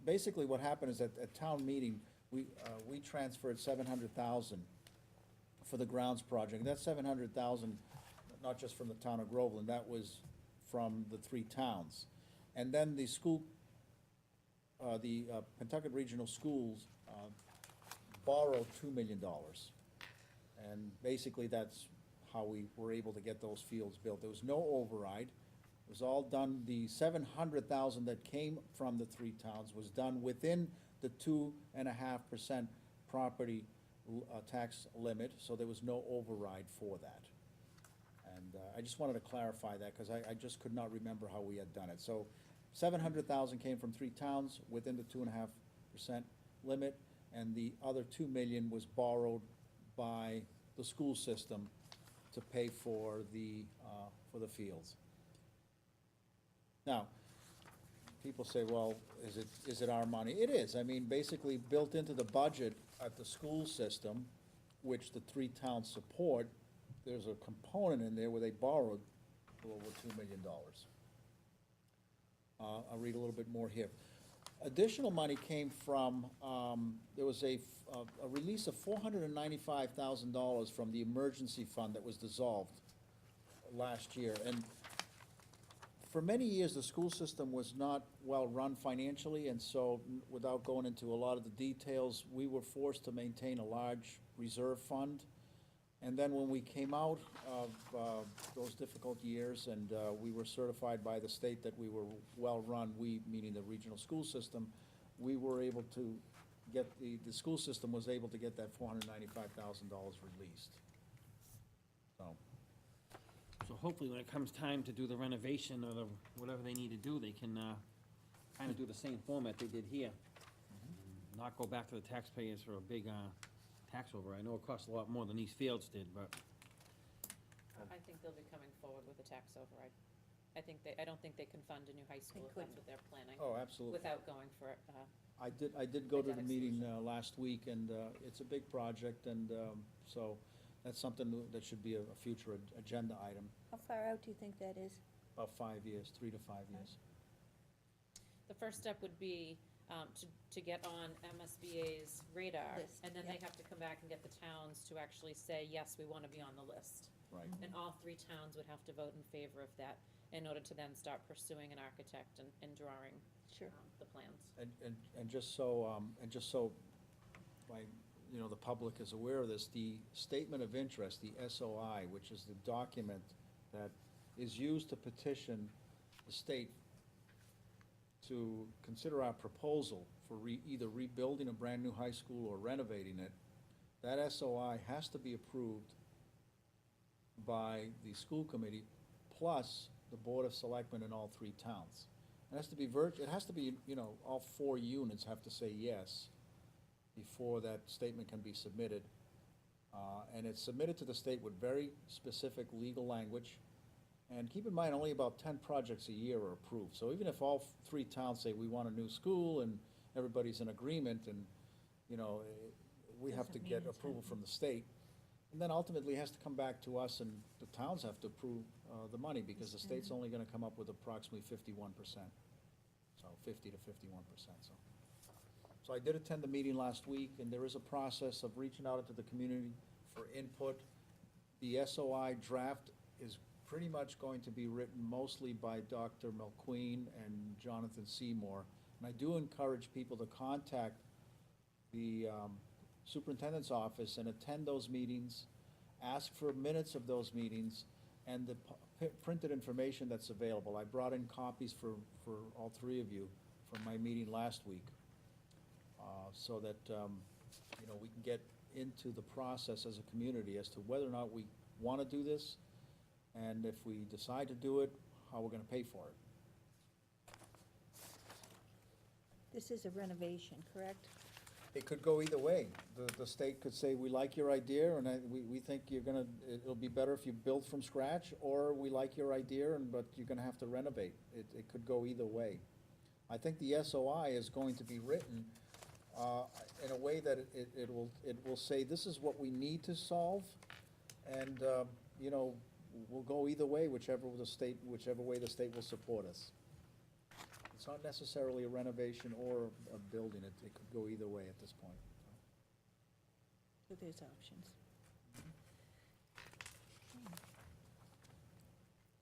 basically what happened is at town meeting, we transferred $700,000 for the grounds project. That's $700,000, not just from the town of Groveland, that was from the 3 towns. And then the school, the Pentucket Regional Schools borrowed $2 million. And basically, that's how we were able to get those fields built. There was no override. It was all done, the $700,000 that came from the 3 towns was done within the 2.5% property tax limit, so there was no override for that. And I just wanted to clarify that, because I just could not remember how we had done it. So $700,000 came from 3 towns within the 2.5% limit, and the other $2 million was borrowed by the school system to pay for the fields. Now, people say, well, is it our money? It is. I mean, basically, built into the budget at the school system, which the 3 towns support, there's a component in there where they borrowed a little over $2 million. I'll read a little bit more here. Additional money came from, there was a release of $495,000 from the emergency fund that was dissolved last year. And For many years, the school system was not well-run financially, and so, without going into a lot of the details, we were forced to maintain a large reserve fund. And then when we came out of those difficult years, and we were certified by the state that we were well-run, we, meaning the regional school system, we were able to get, the school system was able to get that $495,000 released. So, So hopefully when it comes time to do the renovation or the, whatever they need to do, they can, kinda do the same format they did here. Not go back to the taxpayers for a big, tax over. I know it costs a lot more than East Fields did, but I think they'll be coming forward with a tax override. I don't think they can fund a new high school if that's what they're planning, oh, absolutely. without going for, I did go to the Debt meeting last week, and it's a big project, and so that's something that should be a future agenda item. How far out do you think that is? About 5 years, 3 to 5 years. the first step would be, to get on MSBA's radar. List, And then yeah. they have to come back and get the towns to actually say, yes, we wanna be on the list. Right. And all 3 towns would have to vote in favor of that in order to then start pursuing an architect and drawing Sure. the plans. And just so, my, the public is aware of this, the statement of interest, the SOI, which is the document that is used to petition the state to consider our proposal for either rebuilding a brand-new high school or renovating it, that SOI has to be approved by the school committee, plus the Board of Selectmen in all 3 towns. It has to be it has to be, all 4 units have to say yes before that statement can be submitted. And it's submitted to the state with very specific legal language. And keep in mind, only about 10 projects a year are approved. So even if all 3 towns say, we want a new school, and everybody's in agreement, and, we have to Doesn't get mean it's approval happening. from the state. And then ultimately it has to come back to us, and the towns have to approve the money, because the state's only gonna come up with approximately 51%. So 50 to 51%, so. So I did attend the meeting last week, and there is a process of reaching out into the community for input. The SOI draft is pretty much going to be written mostly by Dr. Melqueen and Jonathan Seymour. And I do encourage people to contact the superintendent's office and attend those meetings, ask for minutes of those meetings, and the printed information that's available. I brought in copies for all 3 of you from my meeting last week, so that, we can get into the process as a community as to whether or not we want to do this, and if we decide to do it, how we're going to pay for it. This is a renovation, correct? It could go either way. The state could say, we like your idea, and we think it'll be better if you build from scratch, or we like your idea, but you're gonna have to renovate. It could go either way. I think the SOI is going to be written in a way that it will say, this is what we need to solve, and, we'll go either way, whichever way the state will support us. It's not necessarily a renovation or a building, it could go either way at this point. So there's options.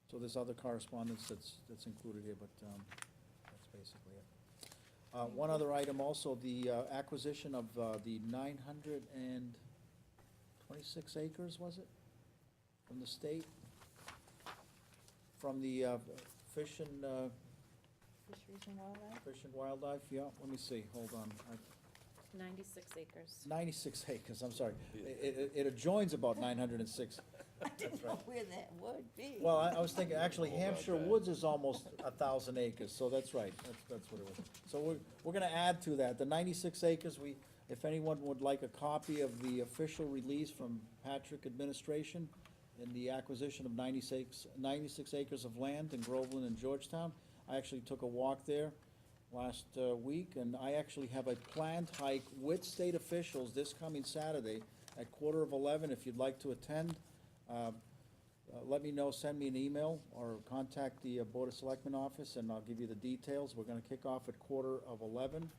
So there's other correspondence that's included here, but that's basically it. One other item also, the acquisition of the 926 acres, was it? From the state? From the Fish and Wildlife, yeah, let me see, hold on. 96 acres. 96 acres, I'm sorry. It adjoins about 906. I didn't know where that would be. Well, I was thinking, actually, Hampshire Woods is almost 1,000 acres, so that's right, that's what it was. So we're gonna add to that, the 96 acres, if anyone would like a copy of the official release from Patrick Administration in the acquisition of 96 acres of land in Groveland and Georgetown, I actually took a walk there last week, and I actually have a planned hike with state officials this coming Saturday at 11:15. If you'd like to attend, let me know, send me an email, or contact the Board of Selectmen office, and I'll give you the details. We're gonna kick off at 11:15,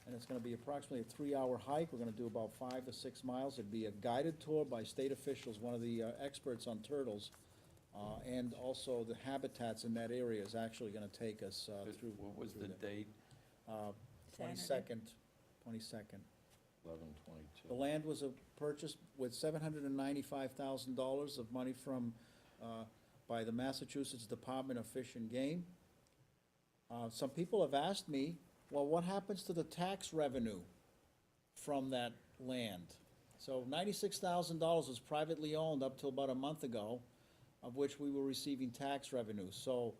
and it's gonna be approximately a 3-hour hike. We're gonna do about 5 to 6 miles. It'd be a guided tour by state officials, one of the experts on turtles And also the habitats in that area is actually gonna take us through. What was through the there. date? Twenty-second. The 11/22. land was purchased with $795,000 of money from, by the Massachusetts Department of Fish and Game. Some people have asked me, well, what happens to the tax revenue from that land? So $96,000 was privately owned up till about a month ago, of which we were receiving tax revenue. So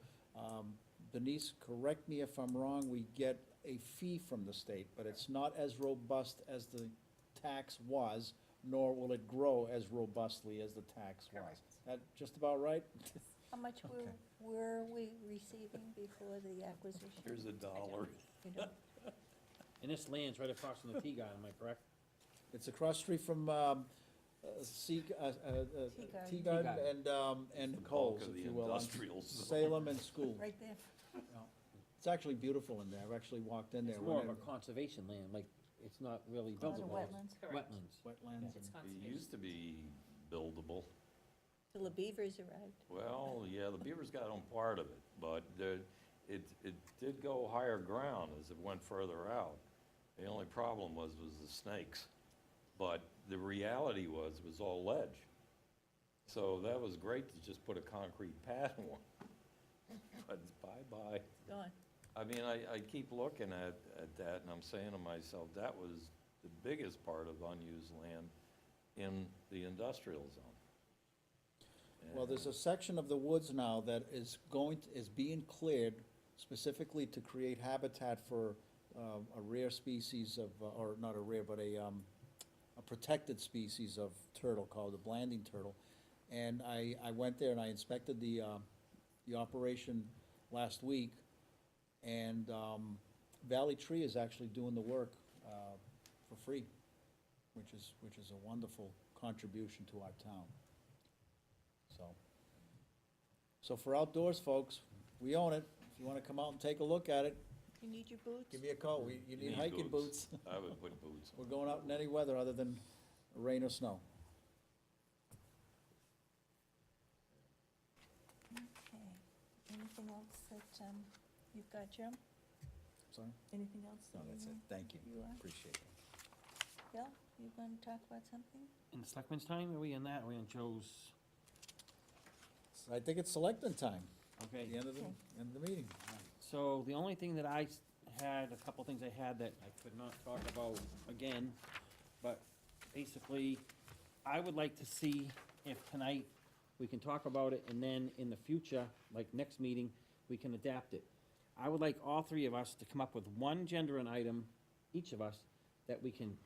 Denise, correct me if I'm wrong, we get a fee from the state, but it's not as robust as the tax was, nor will it grow as robustly as the tax was. Correct. That just about right? How much were we receiving before the acquisition? Here's $1. You know, And this land's right across from the tea garden, am I correct? It's across the street from Tea Tea Garden Garden. and The bulk Coles, of if the you will, on industrial zone. Salem and School. Right there. It's actually beautiful in there. I've actually walked in there. It's more of a whenever- conservation land, like, it's not really A lot of buildable. wetlands. Wetlands. Wetlands It's and, It conservation. used to be buildable. Till the beavers arrived. Well, yeah, the beavers got on part of it, but it did go higher ground as it went further out. The only problem was the snakes. But the reality was all ledge. So that was great to just put a concrete pad on. But bye-bye. Gone. I mean, I keep looking at that and I'm saying to myself, that was the biggest part of unused land in the industrial zone. well, there's a section of the woods now that is being cleared specifically to create habitat for a rare species of, or not a rare, but a protected species of turtle called the blanding turtle. And I went there and I inspected the operation last week. And Valley Tree is actually doing the work for free, which is a wonderful contribution to our town. So for outdoors, folks, we own it. If you wanna come out and take a look at it, You need your boots? give me a call. You need hiking boots. I would put boots on. We're going out in any weather other than rain or snow. Okay. Anything else that you've got, Jim? Sorry? Anything else? No, that that's it. you- Thank you. You are? Appreciate it. Bill, you gonna talk about something? In the selectmen's time, are we in that, are we in Joe's? I think it's selecting time, Okay. the end of the meeting. So the only thing that I had, a couple things I had that I could not talk about again, but basically, I would like to see if tonight we can talk about it, and then in the future, like next meeting, we can adapt it. I would like all three of us to come up with one gender and item, each of us, that we can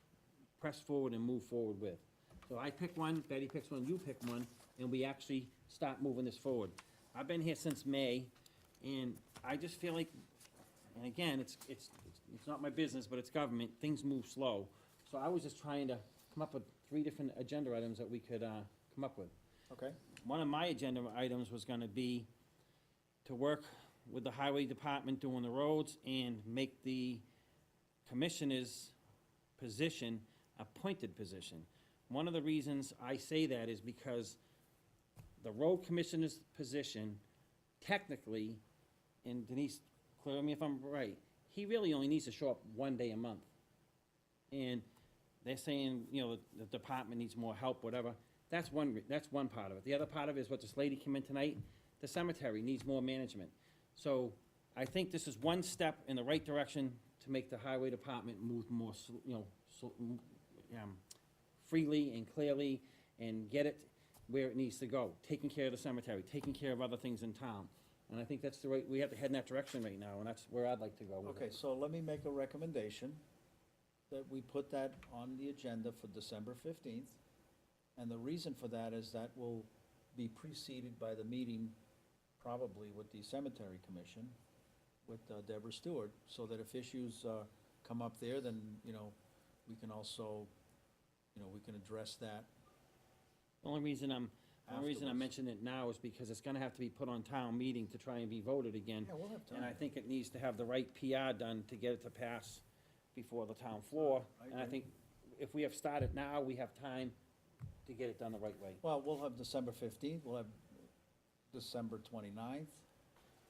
press forward and move forward with. So I pick one, Betty picks one, you pick one, and we actually start moving this forward. I've been here since May, and I just feel like, and again, it's not my business, but it's government, things move slow. So I was just trying to come up with 3 different agenda items that we could come up with. Okay? One of my agenda items was gonna be to work with the highway department doing the roads and make the commissioner's position appointed position. One of the reasons I say that is because the road commissioner's position, technically, and Denise, clear me if I'm right, he really only needs to show up 1 day a month. And they're saying, you know, the department needs more help, whatever. That's one part of it. The other part of it is what this lady came in tonight, the cemetery needs more management. So I think this is one step in the right direction to make the highway department move more, freely and clearly and get it where it needs to go, taking care of the cemetery, taking care of other things in town. And I think that's the right, we have to head in that direction right now, and that's where I'd like to go with it. Okay, so let me make a recommendation that we put that on the agenda for December 15th. And the reason for that is that will be preceded by the meeting, probably with the Cemetery Commission, with Deborah Stewart, so that if issues come up there, then, you know, we can also, you know, we can address that. The only reason I'm Afterwards. mentioning it now is because it's gonna have to be put on town meeting to try and be voted again. Yeah, we'll have time. And I think it needs to have the right PR done to get it to pass before the town floor. I And I agree. think if we have started now, we have time to get it done the right way. Well, we'll have December 15th, we'll have December 29th,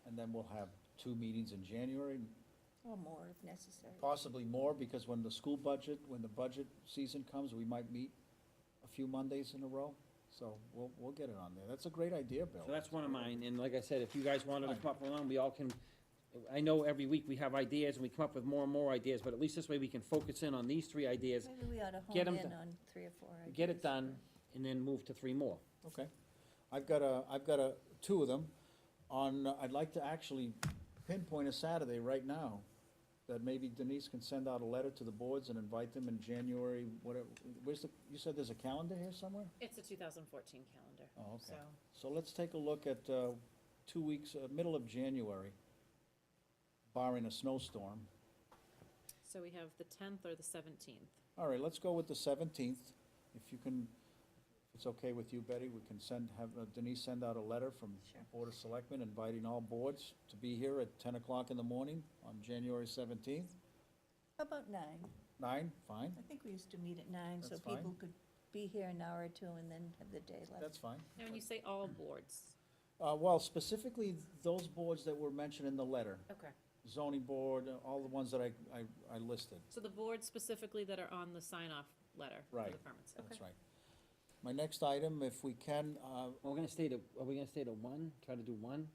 and then we'll have 2 meetings in January, Or more if necessary. possibly more, because when the budget season comes, we might meet a few Mondays in a row, so we'll get it on there. That's a great idea, Bill. So that's one of mine, and like I said, if you guys wanted to come up with one, we all can, I know every week we have ideas, and we come up with more and more ideas, but at least this way we can focus in on these 3 ideas, Maybe we ought to Get hone 'em in to- on 3 or 4 ideas. get it done, and then move to 3 more. Okay. I've got 2 of them. I'd like to actually pinpoint a Saturday right now, that maybe Denise can send out a letter to the boards and invite them in January, whatever, you said there's a calendar here somewhere? It's a 2014 calendar. Oh, okay. So, So let's take a look at 2 weeks, middle of January, barring a snowstorm. so we have the 10th or the 17th. All right, let's go with the 17th. If you can, if it's okay with you, Betty, we can have Denise send out a letter from Sure. Board of Selectmen inviting all boards to be here at 10 o'clock in the morning on January 17th. How about 9? 9, fine, I think we used to meet at 9, so That's fine. people could be here an hour or 2 and then have the day left. that's fine. Now, when you say all boards, Well, specifically, those boards that were mentioned in the letter, okay. zoning board, all the ones that I listed. So the boards specifically that are on the sign-off letter for the Right, permits, That's okay. right. My next item, if we can, We're gonna stay to, are we gonna stay to 1, try to do 1?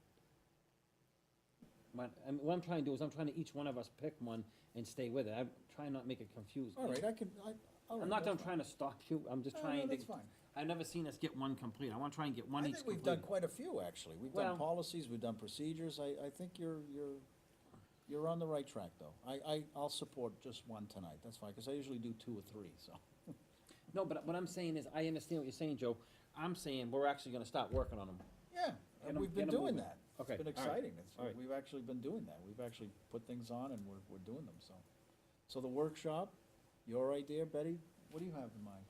What I'm trying to do is, I'm trying to each one of us pick one and stay with it, I'm trying not to make it confused. all right, all right. I'm not that's done trying to stop you, I'm just fine. No, trying no, to. that's fine. I've never seen us get one complete, I wanna try and get one I each think complete. we've done quite a few, actually. We've done Well- policies, we've done procedures. I think you're on the right track, though. I'll support just one tonight, that's fine, because I usually do 2 or 3, so. No, but what I'm saying is, I understand what you're saying, Joe, I'm saying we're actually gonna start working on them. Yeah, Get and 'em- we've been get 'em doing moving. that. Okay, It's been all right, exciting. all right. We've actually been doing that. We've actually put things on and we're doing them, so. So the workshop, your idea, Betty, what do you have in mind?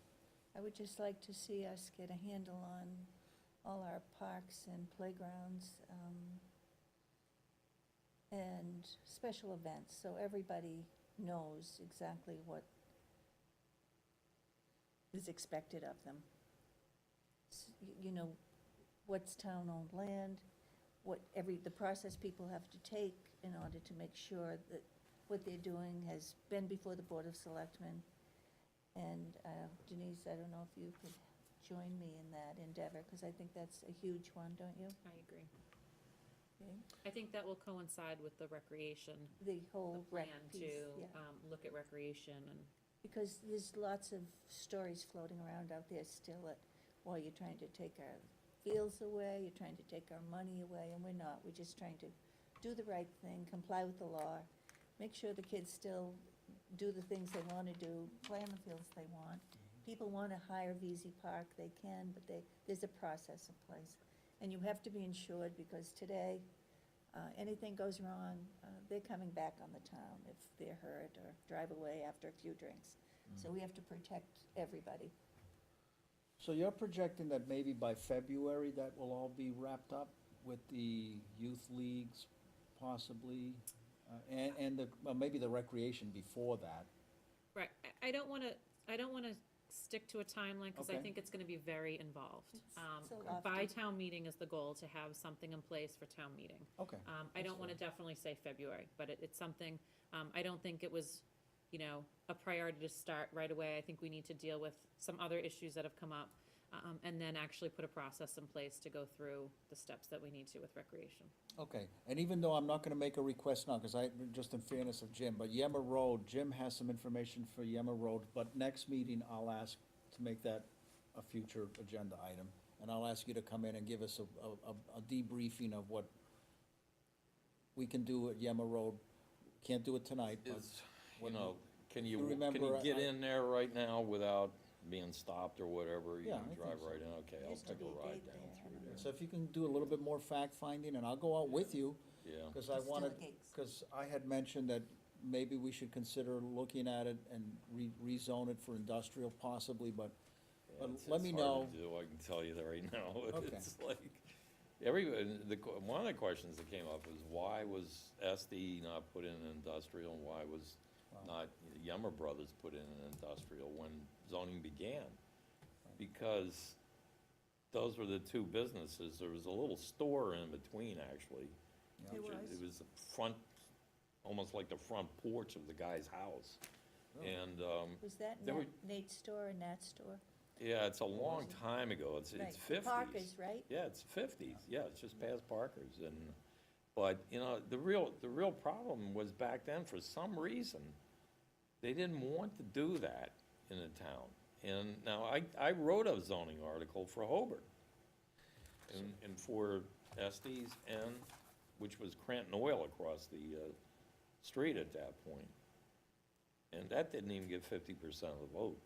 I would just like to see us get a handle on all our parks and playgrounds, and special events, so everybody knows exactly what is expected of them. You know, what's town-owned land, the process people have to take in order to make sure that what they're doing has been before the Board of Selectmen. And Denise, I don't know if you could join me in that endeavor, because I think that's a huge one, don't you? I agree. Okay. I think that will coincide with the recreation, The the whole rec plan piece, to, yeah. look at recreation and, Because there's lots of stories floating around out there still while you're trying to take our fields away, you're trying to take our money away, and we're not. We're just trying to do the right thing, comply with the law, make sure the kids still do the things they want to do, play on the fields they want. People want to hire VZ Park, they can, but there's a process in place. And you have to be insured, because today, anything goes wrong, they're coming back on the town if they're hurt or drive away after a few drinks. So we have to protect everybody. So you're projecting that maybe by February that will all be wrapped up with the youth leagues possibly? And maybe the recreation before that? right, I don't wanna stick to a timeline, cause I Okay. think it's gonna be very involved. It's so By lofty. town meeting is the goal, to have something in place for town meeting. Okay. I That's don't wanna fine. definitely say February, but it's something, I don't think it was, a priority to start right away. I think we need to deal with some other issues that have come up, and then actually put a process in place to go through the steps that we need to with recreation. Okay, and even though I'm not gonna make a request now, because just in fairness of Jim, but Yemmer Road, Jim has some information for Yemmer Road, but next meeting, I'll ask to make that a future agenda item, and I'll ask you to come in and give us a debriefing of what we can do at Yemmer Road. Can't do it tonight, but Is, what- can you you remember, get I- in there right now without being stopped or whatever? You Yeah, can I think drive so. right in, okay, I'll Used to take a be a ride gate down there, I through don't there. so if you can do a little bit more fact-finding, and I'll go out with you, Yeah, because I Still wanted, gates. because I had mentioned that maybe we should consider looking at it and rezone it for industrial possibly, but it's let me hard to know. do, I can tell you that right now. Okay. It's like, one of the questions that came up was, why was SD not put in an industrial, and why was not Yummer Brothers put in an industrial when zoning began? Because those were the two businesses. There was a little store in between, actually. Yeah. There which was. It was the front, almost like the front porch of the guy's house. Really? And, Was that There were- Nate's store or Nat's store? yeah, it's a long time ago. It's Right, the fifties. Parkers, right? Yeah, it's fifties, yeah, it's just past Parker's, and, but, you know, the real problem was back then, for some reason, they didn't want to do that in the town. And now, I wrote a zoning article for Hobart, and for Estes, and, which was Cranton Oil across the, street at that point. And that didn't even get 50% of the vote.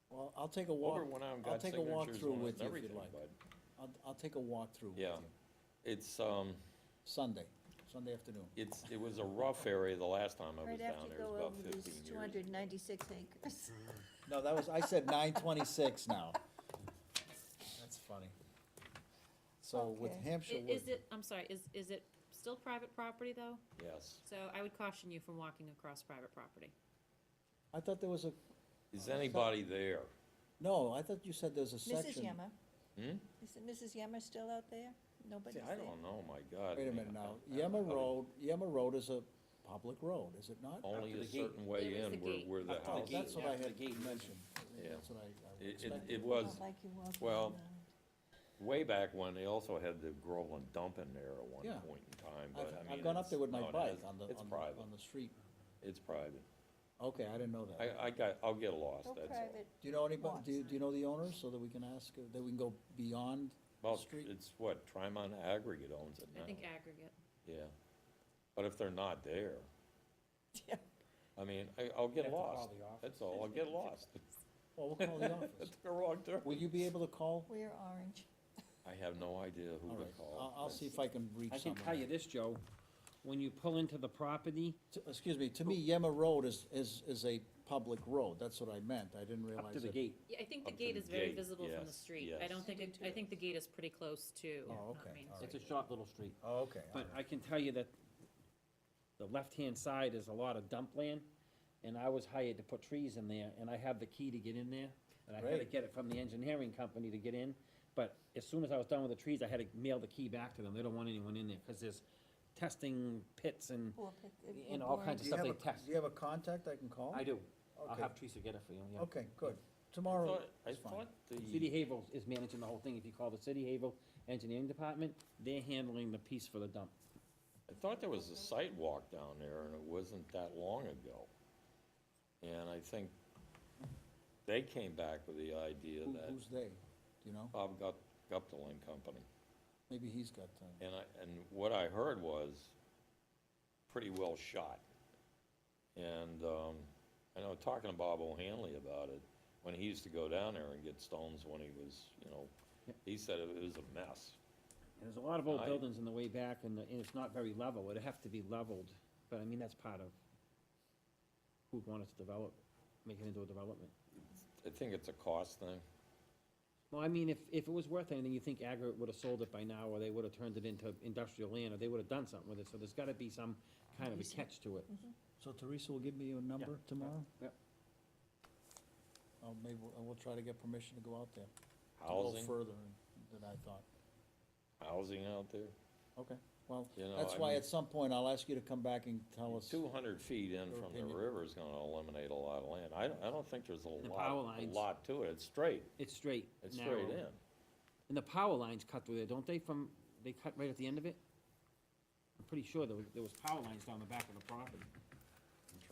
Well, I'll take a walk, Hobart went out and I'll got take a signatures walkthrough on it with and you if you'd everything, like. but I'll take a walkthrough with Yeah. you. it's, Sunday afternoon. it was a rough area the last time I was Right down after you there, it go was about over 15 these years. 296 acres. No, that was, I said 926 now. That's funny. So with Okay. Hampshire Is Wood, it, I'm sorry, is it still private property, though? Yes. So I would caution you from walking across private property. I thought there was a, Is anybody there? no, I thought you said there's a Mrs. section. Yemmer, Hmm? is Mrs. Yemmer still out there? See, Nobody's I there? don't know, my God. Wait a I mean, minute now, I- Yemmer I- Road, Yemmer Road is a public road, is it not? Only Up to a the gate. certain way There is in the gate. where the Up to the Oh, house gate. is. that's what I after the had gate. mentioned. Yeah. That's what I It, expected. it was, Not like you walk well, around. way back when, they also had the Groveland dump in there at one Yeah. point in time, but I mean. I've gone up there with my no, it bike has- on the, It's private, on the street. it's private. Okay, I didn't know that. I'll get lost, Go that's all. private. Do you know anybody, Lots. do you know the owners, so that we can ask, that we can go beyond Well, the street? it's what, Trimont Aggregate owns it now. I think aggregate. Yeah, but if they're not there, Yeah. I mean, I'll get have to call lost, the office. that's all, I'll get lost. Well, we'll call the office. That's the wrong term. Will you be able to call? We're orange. I have no idea who All to right, call. I'll see if I can reach I someone. can tell you this, Joe, when you pull into the property, Excuse me, to me, Yemmer Road is a public road, that's what I meant, I didn't realize up to the that. gate, Yeah, I think the Up to gate the is very gate, visible from the yes, street. I yes. don't think, I think the gate is pretty close to Oh, okay, Main all Street. it's a short little street. Oh, okay, all But right. I can tell you that the left-hand side is a lot of dump land, and I was hired to put trees in there, and I have the key to get in there. And I had to Great. get it from the engineering company to get in, but as soon as I was done with the trees, I had to mail the key back to them. They don't want anyone in there, because there's testing pits and all kinds Do of you stuff have they test. Do you have a contact I can call? I do. I'll Okay. have Teresa get it for you, yeah. Okay, good. I Tomorrow, thought- I is fine. thought City the, Havel is managing the whole thing. If you call the City Havel Engineering Department, they're handling the piece for the dump. I thought there was a sidewalk down there, and it wasn't that long ago. And I think they came back with the idea that Who's they? Do you know? Bob Guptill and Company. Maybe he's got, And what I heard was pretty well shot. And, I know, talking to Bob O'Hanley about it, when he used to go down there and get stones when he was, Yep. he said it was a mess. And there's a lot of old I- buildings in the way back, and it's not very level. It'd have to be leveled, but I mean, that's part of who'd want it to develop, make it into a development. I think it's a cost thing. Well, I mean, if it was worth anything, you think Aggregate would've sold it by now, or they would've turned it into industrial land, or they would've done something with it, so there's gotta be some kind of a catch to it. so Teresa will give me your number tomorrow? Yep. Maybe, we'll try to get permission to go out there. To Housing, go further than I thought. housing out there. Okay, well, You know, that's I why mean- at some point I'll ask you to come back and tell us. 200 feet in Your from the opinion. river is gonna eliminate a lot of land. I don't think there's The power a lines. lot to it. It's straight. It's straight, It's narrow. straight in. And the power lines cut through there, don't they, they cut right at the end of it? I'm pretty sure there was power lines down the back of the property.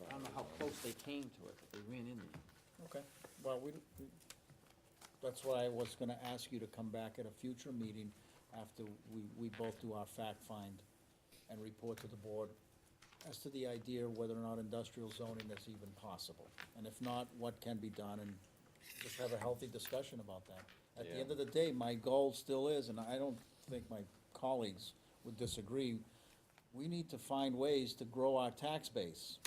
I don't know how close they came to it, but they ran in there. Okay, well, that's why I was gonna ask you to come back at a future meeting after we both do our fact find and report to the board as to the idea of whether or not industrial zoning is even possible. And if not, what can be done, and just have a healthy discussion about that. At the Yeah. end of the day, my goal still is, and I don't think my colleagues would disagree, we need to find ways to grow our tax base.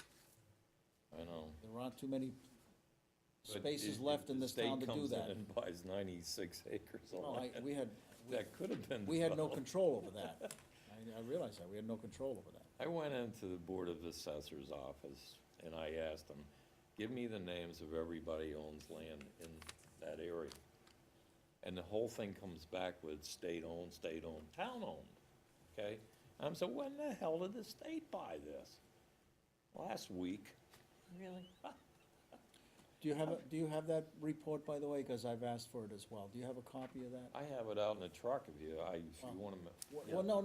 I know. There aren't too many But spaces if left in this town to do The state that. comes in and buys 96 acres of Well, land. we had, That could have been we had no developed. control over that. I realize that, we had no control over that. I went into the Board of Assessors office, and I asked them, give me the names of everybody who owns land in that area. and the whole thing comes back with state-owned, town-owned, okay? I'm saying, when the hell did the state buy this? Last week. Really? Do you have that report, by the way, because I've asked for it as well? Do you have a copy of that? I have it out in the truck if you wanna. Well, no,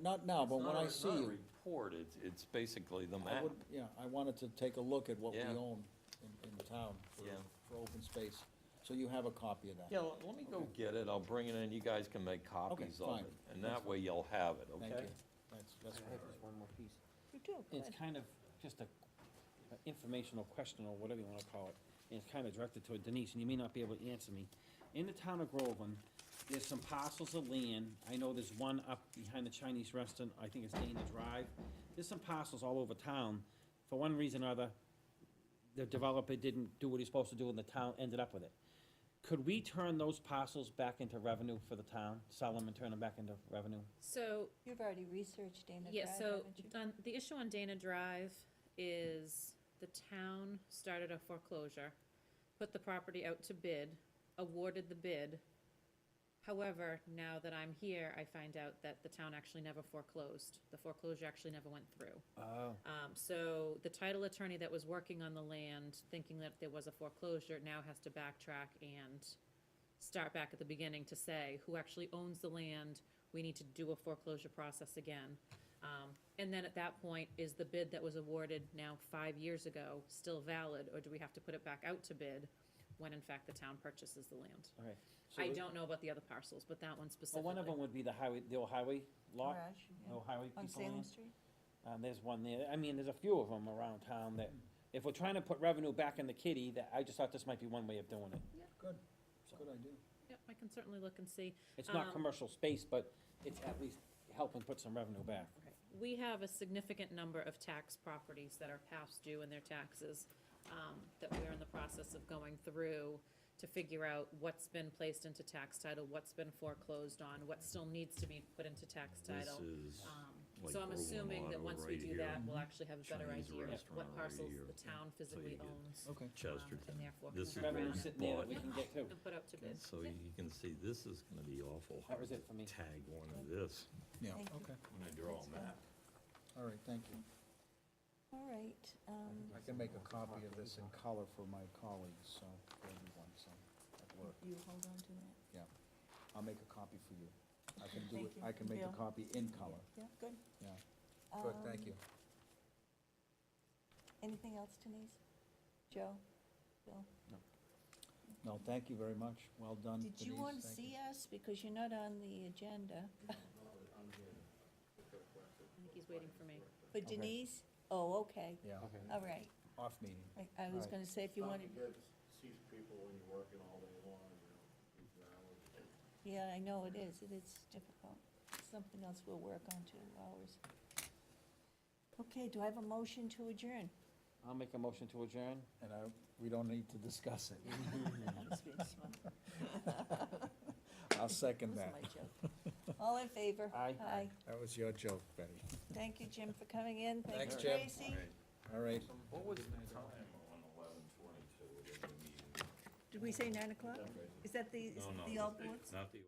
not now, but when I see It's not a you. report, it's basically the I map. would, yeah, I wanted to take a look at what we Yeah. own in town Yeah. for open space. So you have a copy of that? Yeah, let me go get it, I'll bring it in, you guys can make copies of fine. it, and that way you'll have it, Thank okay? you. That's I great. have just one more piece. You do, go It's ahead. kind of just a informational question, or whatever you wanna call it, and it's kinda directed toward Denise, and you may not be able to answer me. In the town of Groveland, there's some parcels of land, I know there's one up behind the Chinese restaurant, I think it's Dana Drive. There's some parcels all over town, for one reason or other, the developer didn't do what he's supposed to do, and the town ended up with it. Could we turn those parcels back into revenue for the town, sell them and turn them back into revenue? So, You've already researched Dana Drive, yeah, so, haven't you? the issue on Dana Drive is the town started a foreclosure, put the property out to bid, awarded the bid. However, now that I'm here, I find out that the town actually never foreclosed. The foreclosure actually never went through. Oh. So the title attorney that was working on the land, thinking that there was a foreclosure, now has to backtrack and start back at the beginning to say who actually owns the land. We need to do a foreclosure process again. And then at that point, is the bid that was awarded now 5 years ago still valid, or do we have to put it back out to bid when in fact the town purchases the land? Okay. I don't know about the other parcels, but that one Well, specifically. one of them would be the highway, the old highway lot, Garage, yeah. old highway On piece of Salem land. Street? There's one there, I mean, there's a few of them around town that, if we're trying to put revenue back in the kitty, that, I just thought this might be one way of doing it. Good, good idea. Yep, I can certainly look and see. It's not Um, commercial space, but it's at least helping put some revenue back. We have a significant number of tax properties that are past due in their taxes, that we're in the process of going through to figure out what's been placed into tax title, what's been foreclosed on, what still needs to be put into tax title. This is like So I'm Groveland assuming that Auto once we right do that, here. we'll actually have a better Chinese idea of restaurant what right parcels here. the town physically you get- owns. Okay. Chesterton. And therefore This is can where Revenue you sitting there that bought. we can get to. and put out to bid. So you can see, this is gonna be awful That hard was to it for me. tag one of this Yeah, Thank you. okay. when I draw a map. All right, thank you. All right, I can make a copy of this in color for my colleagues, so, for everyone, so, at work. you hold on to that. Yeah. I'll make a copy for you. I can do Thank it, you. I can make a Bill? copy in color, Yeah, good. yeah. Good, thank Um, you. Anything else, Denise? Joe? Bill? No, thank you very much. Well done, Did you Denise. want to Thank you. see us? Because you're not on the agenda. I think he's waiting for me. For Denise? Oh, okay, Yeah, all right. off meeting. I was Right. gonna say if you wanted, Sees people when you're working all day long, these hours. yeah, I know it is difficult. It's something else we'll work on 2 hours. Okay, do I have a motion to adjourn? I'll make a motion to adjourn. And we don't need to discuss it. I was being smart. I'll second That that. was my joke. All in favor? Aye. Aye. That was your joke, Betty. Thank you, Jim, for coming in. Thank Thanks, you, Jim. Tracy. All right. What was the time on 11/22 in the meeting? Did we say 9 o'clock? Is that the No, all boards? Not the